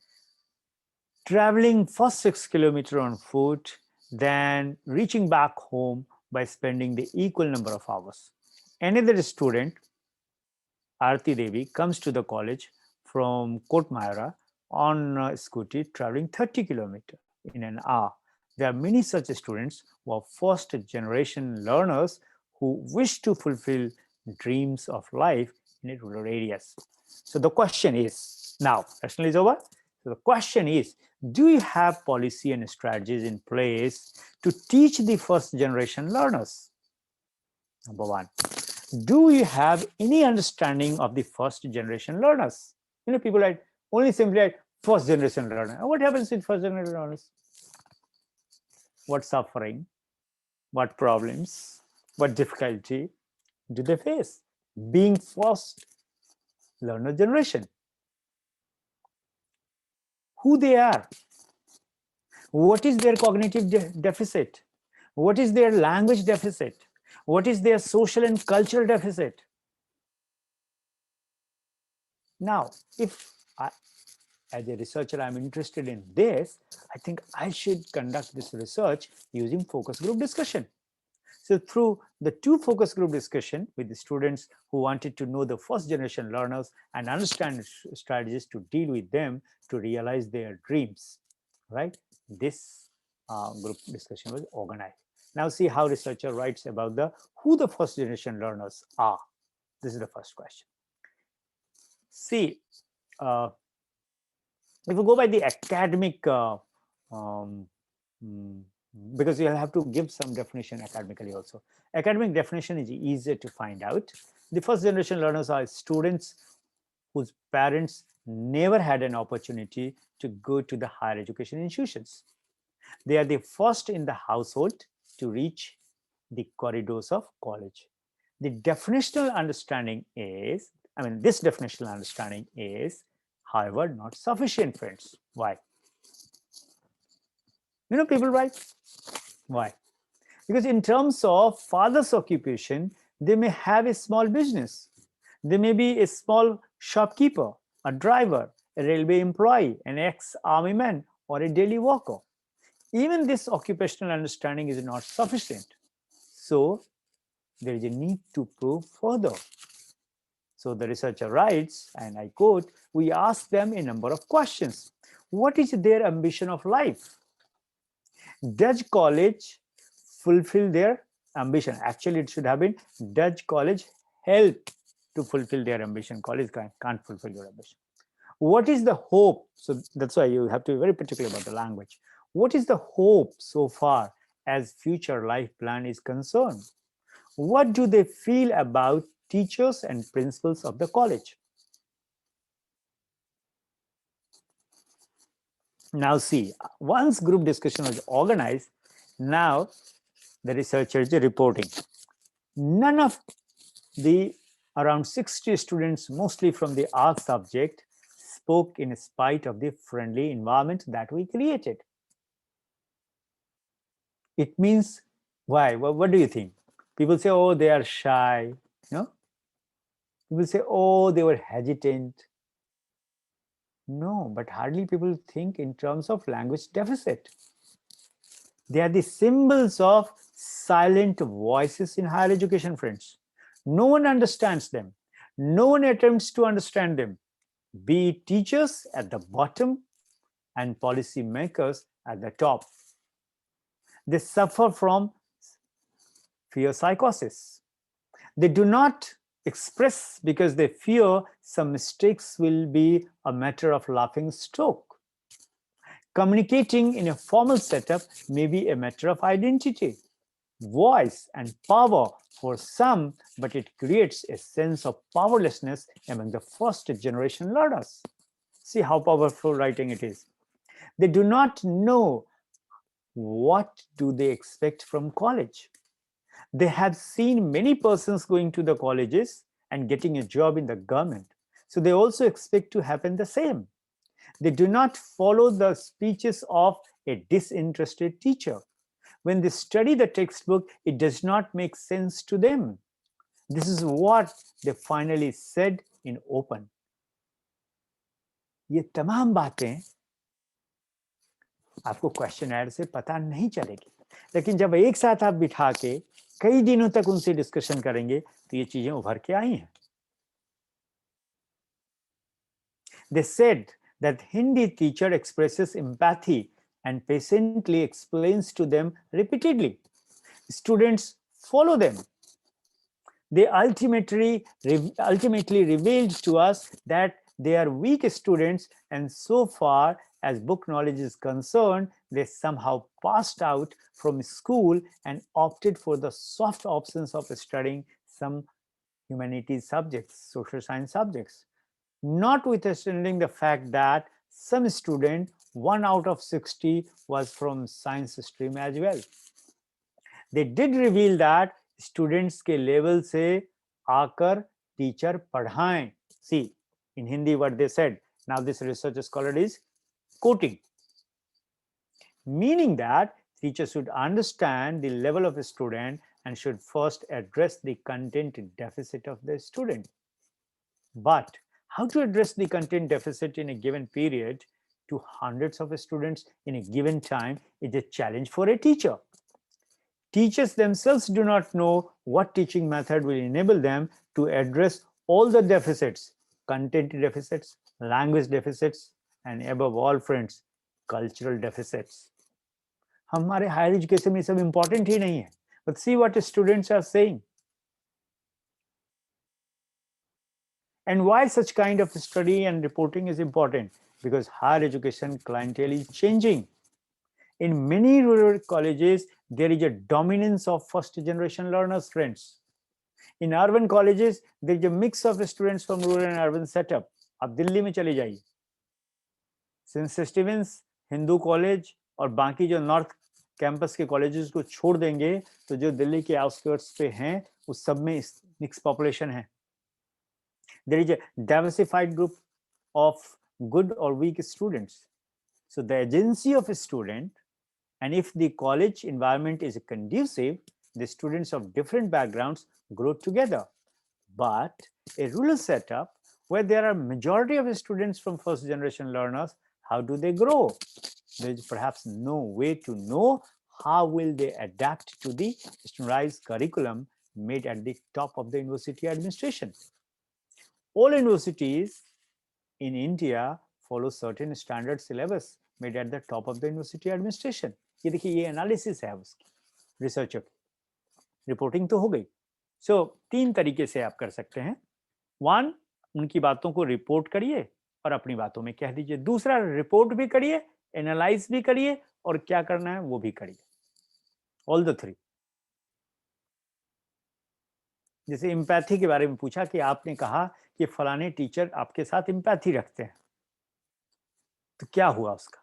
traveling first 6 kilometers on foot, then reaching back home by spending the equal number of hours. Another student, Arti Devi, comes to the college from Kotmayara on a scooty traveling 30 kilometers in an hour. There are many such students who are first generation learners who wish to fulfill dreams of life in rural areas. So the question is, now, national is over. So the question is, do you have policy and strategies in place to teach the first generation learners? Number one, do you have any understanding of the first generation learners? People like only simply like first generation learner. What happens with first generation learners? What suffering, what problems, what difficulty do they face being first learner generation? Who they are? What is their cognitive deficit? What is their language deficit? What is their social and cultural deficit? Now, if as a researcher, I'm interested in this, I think I should conduct this research using focus group discussion. So through the 2 focus group discussion with the students who wanted to know the first generation learners and understand strategies to deal with them to realize their dreams, right? This group discussion was organized. Now see how researcher writes about who the first generation learners are. This is the first question. See, if you go by the academic, um, because you'll have to give some definition academically also. Academic definition is easier to find out. The first generation learners are students whose parents never had an opportunity to go to the higher education institutions. They are the first in the household to reach the corridors of college. The definitional understanding is, this definitional understanding is, however, not sufficient, friends. Why? People write. Why? Because in terms of father's occupation, they may have a small business. They may be a small shopkeeper, a driver, a railway employee, an ex-army man, or a daily worker. Even this occupational understanding is not sufficient. So there is a need to probe further. So the researcher writes, and I quote, we ask them a number of questions. What is their ambition of life? Does college fulfill their ambition? Actually, it should have been, does college help to fulfill their ambition? College can't fulfill your ambition. What is the hope? So that's why you have to be very particular about the language. What is the hope so far as future life plan is concerned? What do they feel about teachers and principals of the college? Now see, once group discussion was organized, now the researchers are reporting. None of the around 60 students, mostly from the art subject, spoke in spite of the friendly environment that we created. It means, why? What do you think? People say, oh, they are shy. People say, oh, they were hesitant. No, but hardly people think in terms of language deficit. They are the symbols of silent voices in higher education, friends. No one understands them. No one attempts to understand them, be it teachers at the bottom and policy makers at the top. They suffer from fear psychosis. They do not express because they fear some mistakes will be a matter of laughing stock. Communicating in a formal setup may be a matter of identity, voice, and power for some, but it creates a sense of powerlessness among the first generation learners. See how powerful writing it is. They do not know what do they expect from college. They have seen many persons going to the colleges and getting a job in the government. So they also expect to happen the same. They do not follow the speeches of a disinterested teacher. When they study the textbook, it does not make sense to them. This is what they finally said in open. ये तमाम बातें आपको questionnaire से पता नहीं चलेगी, लेकिन जब एक साथ आप बिठा के कई दिनों तक उनसे डिस्कशन करेंगे तो ये चीजें उभर के आई हैं. They said that Hindi teacher expresses empathy and patiently explains to them repeatedly. Students follow them. They ultimately revealed to us that they are weak students, and so far as book knowledge is concerned, they somehow passed out from school and opted for the soft options of studying some humanities subjects, social science subjects, notwithstanding the fact that some student, 1 out of 60, was from science stream as well. They did reveal that students के level से आकर teacher पढ़ाएं. See, in Hindi what they said, now this research scholar is quoting, meaning that teachers should understand the level of a student and should first address the content deficit of the student. But how to address the content deficit in a given period to hundreds of students in a given time is a challenge for a teacher. Teachers themselves do not know what teaching method will enable them to address all the deficits, content deficits, language deficits, and above all, friends, cultural deficits. हमारे higher education में सब important ही नहीं है. But see what students are saying. And why such kind of study and reporting is important? Because higher education clientele is changing. In many rural colleges, there is a dominance of first generation learners, friends. In urban colleges, there is a mix of students from rural and urban setup. आप दिल्ली में चले जाइए, Saint Stevens, Hindu college और बाकी जो north campus के colleges को छोड़ देंगे तो जो दिल्ली के आउटस्कर्ट्स पे हैं उस सब में मिक्स पॉपुलेशन है. There is a diversified group of good or weak students. So the agency of a student, and if the college environment is conducive, the students of different backgrounds grow together. But a rural setup where there are majority of students from first generation learners, how do they grow? There is perhaps no way to know how will they adapt to the standardized curriculum made at the top of the university administration. All universities in India follow certain standard syllabus made at the top of the university administration. ये देखिए ये analysis है उसकी, researcher की. Reporting तो हो गई. सो 3 तरीके से आप कर सकते हैं. 1, उनकी बातों को रिपोर्ट करिए और अपनी बातों में कह दीजिए. दूसरा, रिपोर्ट भी करिए, एनालाइज भी करिए और क्या करना है वो भी करिए. All the 3. जैसे एम्पैथी के बारे में पूछा कि आपने कहा कि फलाने टीचर आपके साथ एम्पैथी रखते हैं, तो क्या हुआ उसका?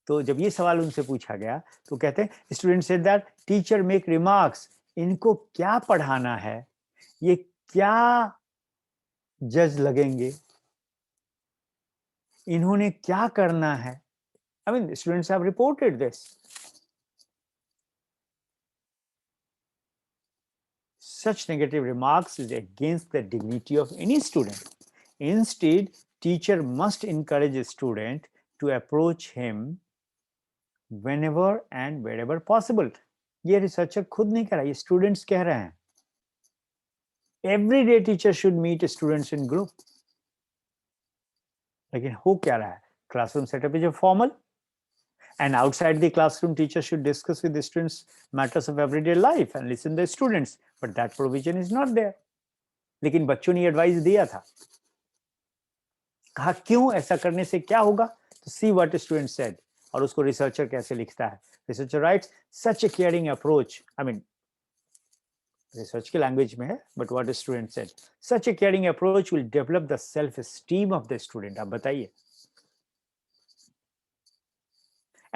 तो जब ये सवाल उनसे पूछा गया तो कहते हैं student said that teacher make remarks, इनको क्या पढ़ाना है, ये क्या जज लगेंगे, इन्होंने क्या करना है. I mean, students have reported this. Such negative remarks is against the dignity of any student. Instead, teacher must encourage a student to approach him whenever and wherever possible. ये रिसर्चर खुद नहीं कह रहा, ये स्टूडेंट्स कह रहे हैं. Every day teacher should meet students in group. लेकिन हो क्या रहा है? Classroom setup is formal, and outside the classroom, teacher should discuss with the students matters of everyday life and listen to the students. But that provision is not there. लेकिन बच्चों ने advice दिया था, कहा क्यों, ऐसा करने से क्या होगा, तो सी व्हाट स्टूडेंट सेड, और उसको रिसर्चर कैसे लिखता है. Researcher rights such A caring approach, I mean research के लैंग्वेज में है, but what student said, such A caring approach will develop the self esteem of the student. आप बताइए.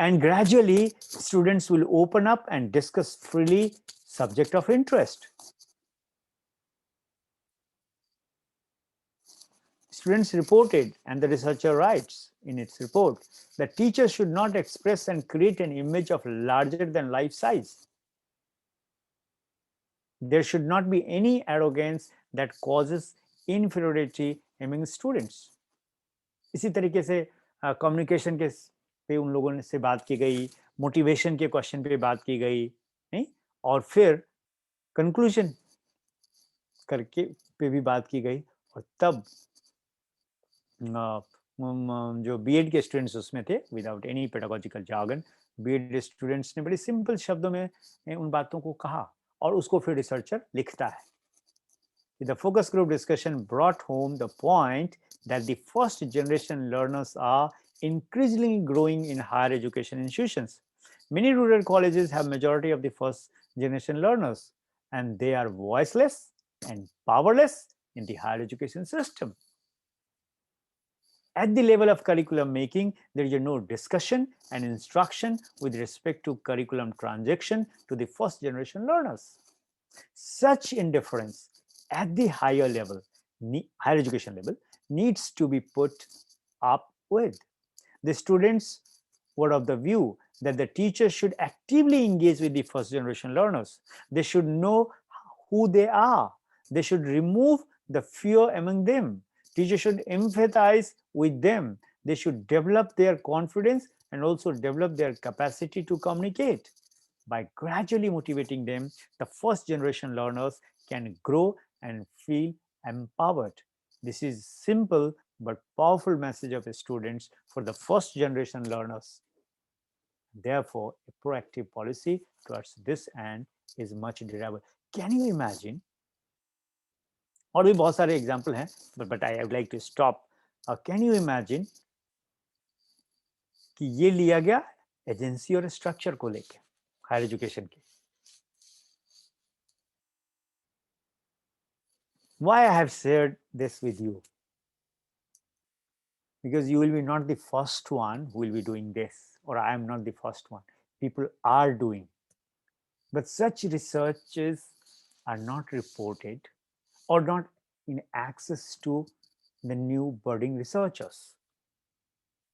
And gradually, students will open up and discuss freely subject of interest. Students reported, and the researcher writes in its report, that teachers should not express and create an image of larger than life size. There should not be any arrogance that causes inferiority among students. इसी तरीके से communication के पे उन लोगों ने से बात की गई, मोटिवेशन के क्वेश्चन पे बात की गई, नहीं, और फिर कंक्लूजन करके पे भी बात की गई. और तब जो बीएड के स्टूडेंट्स उसमें थे, without any pedagogical jargon, BEd students ने बड़े सिंपल शब्दों में उन बातों को कहा, और उसको फिर रिसर्चर लिखता है. The focus group discussion brought home the point that the first generation learners are increasingly growing in higher education institutions. Many rural colleges have majority of the first generation learners, and they are voiceless and powerless in the higher education system. At the level of curriculum making, there is no discussion and instruction with respect to curriculum transaction to the first generation learners. Such indifference at the higher level, higher education level, needs to be put up with. The students were of the view that the teachers should actively engage with the first generation learners. They should know who they are. They should remove the fear among them. Teachers should empathize with them. They should develop their confidence and also develop their capacity to communicate. By gradually motivating them, the first generation learners can grow and feel empowered. This is simple but powerful message of students for the first generation learners. Therefore, a proactive policy towards this end is much desirable. Can you imagine? और भी बहुत सारे example हैं, but I would like to stop. Can you imagine कि ये लिया गया agency और स्ट्रक्चर को लेके हायर एजुकेशन के. Why I have shared this with you? Because you will be not the first one who will be doing this, or I am not the first one. People are doing. But such researches are not reported or not in access to the new budding researchers.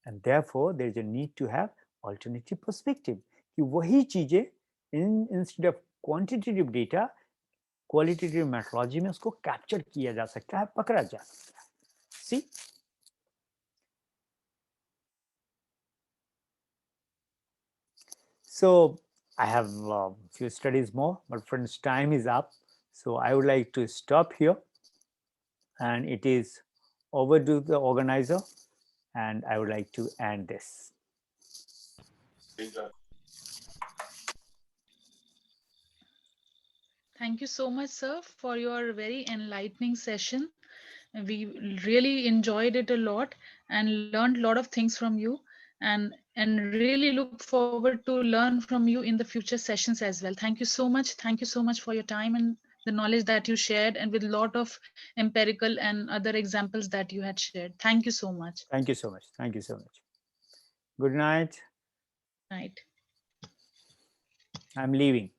And therefore, there is a need to have alternative perspective. कि वही चीजें instead of quantitative data, qualitative methodology में उसको capture किया जा सकता है, पकड़ा जा सकता है. See? So I have a few studies more, but friends, time is up. So I would like to stop here, and it is over to the organizer, and I would like to end this. Thank you so much, sir, for your very enlightening session. We really enjoyed it a lot and learned a lot of things from you, and really look forward to learn from you in the future sessions as well. Thank you so much. Thank you so much for your time and the knowledge that you shared, and with a lot of empirical and other examples that you had shared. Thank you so much. Thank you so much. Thank you so much. Good night. Good night. I'm leaving.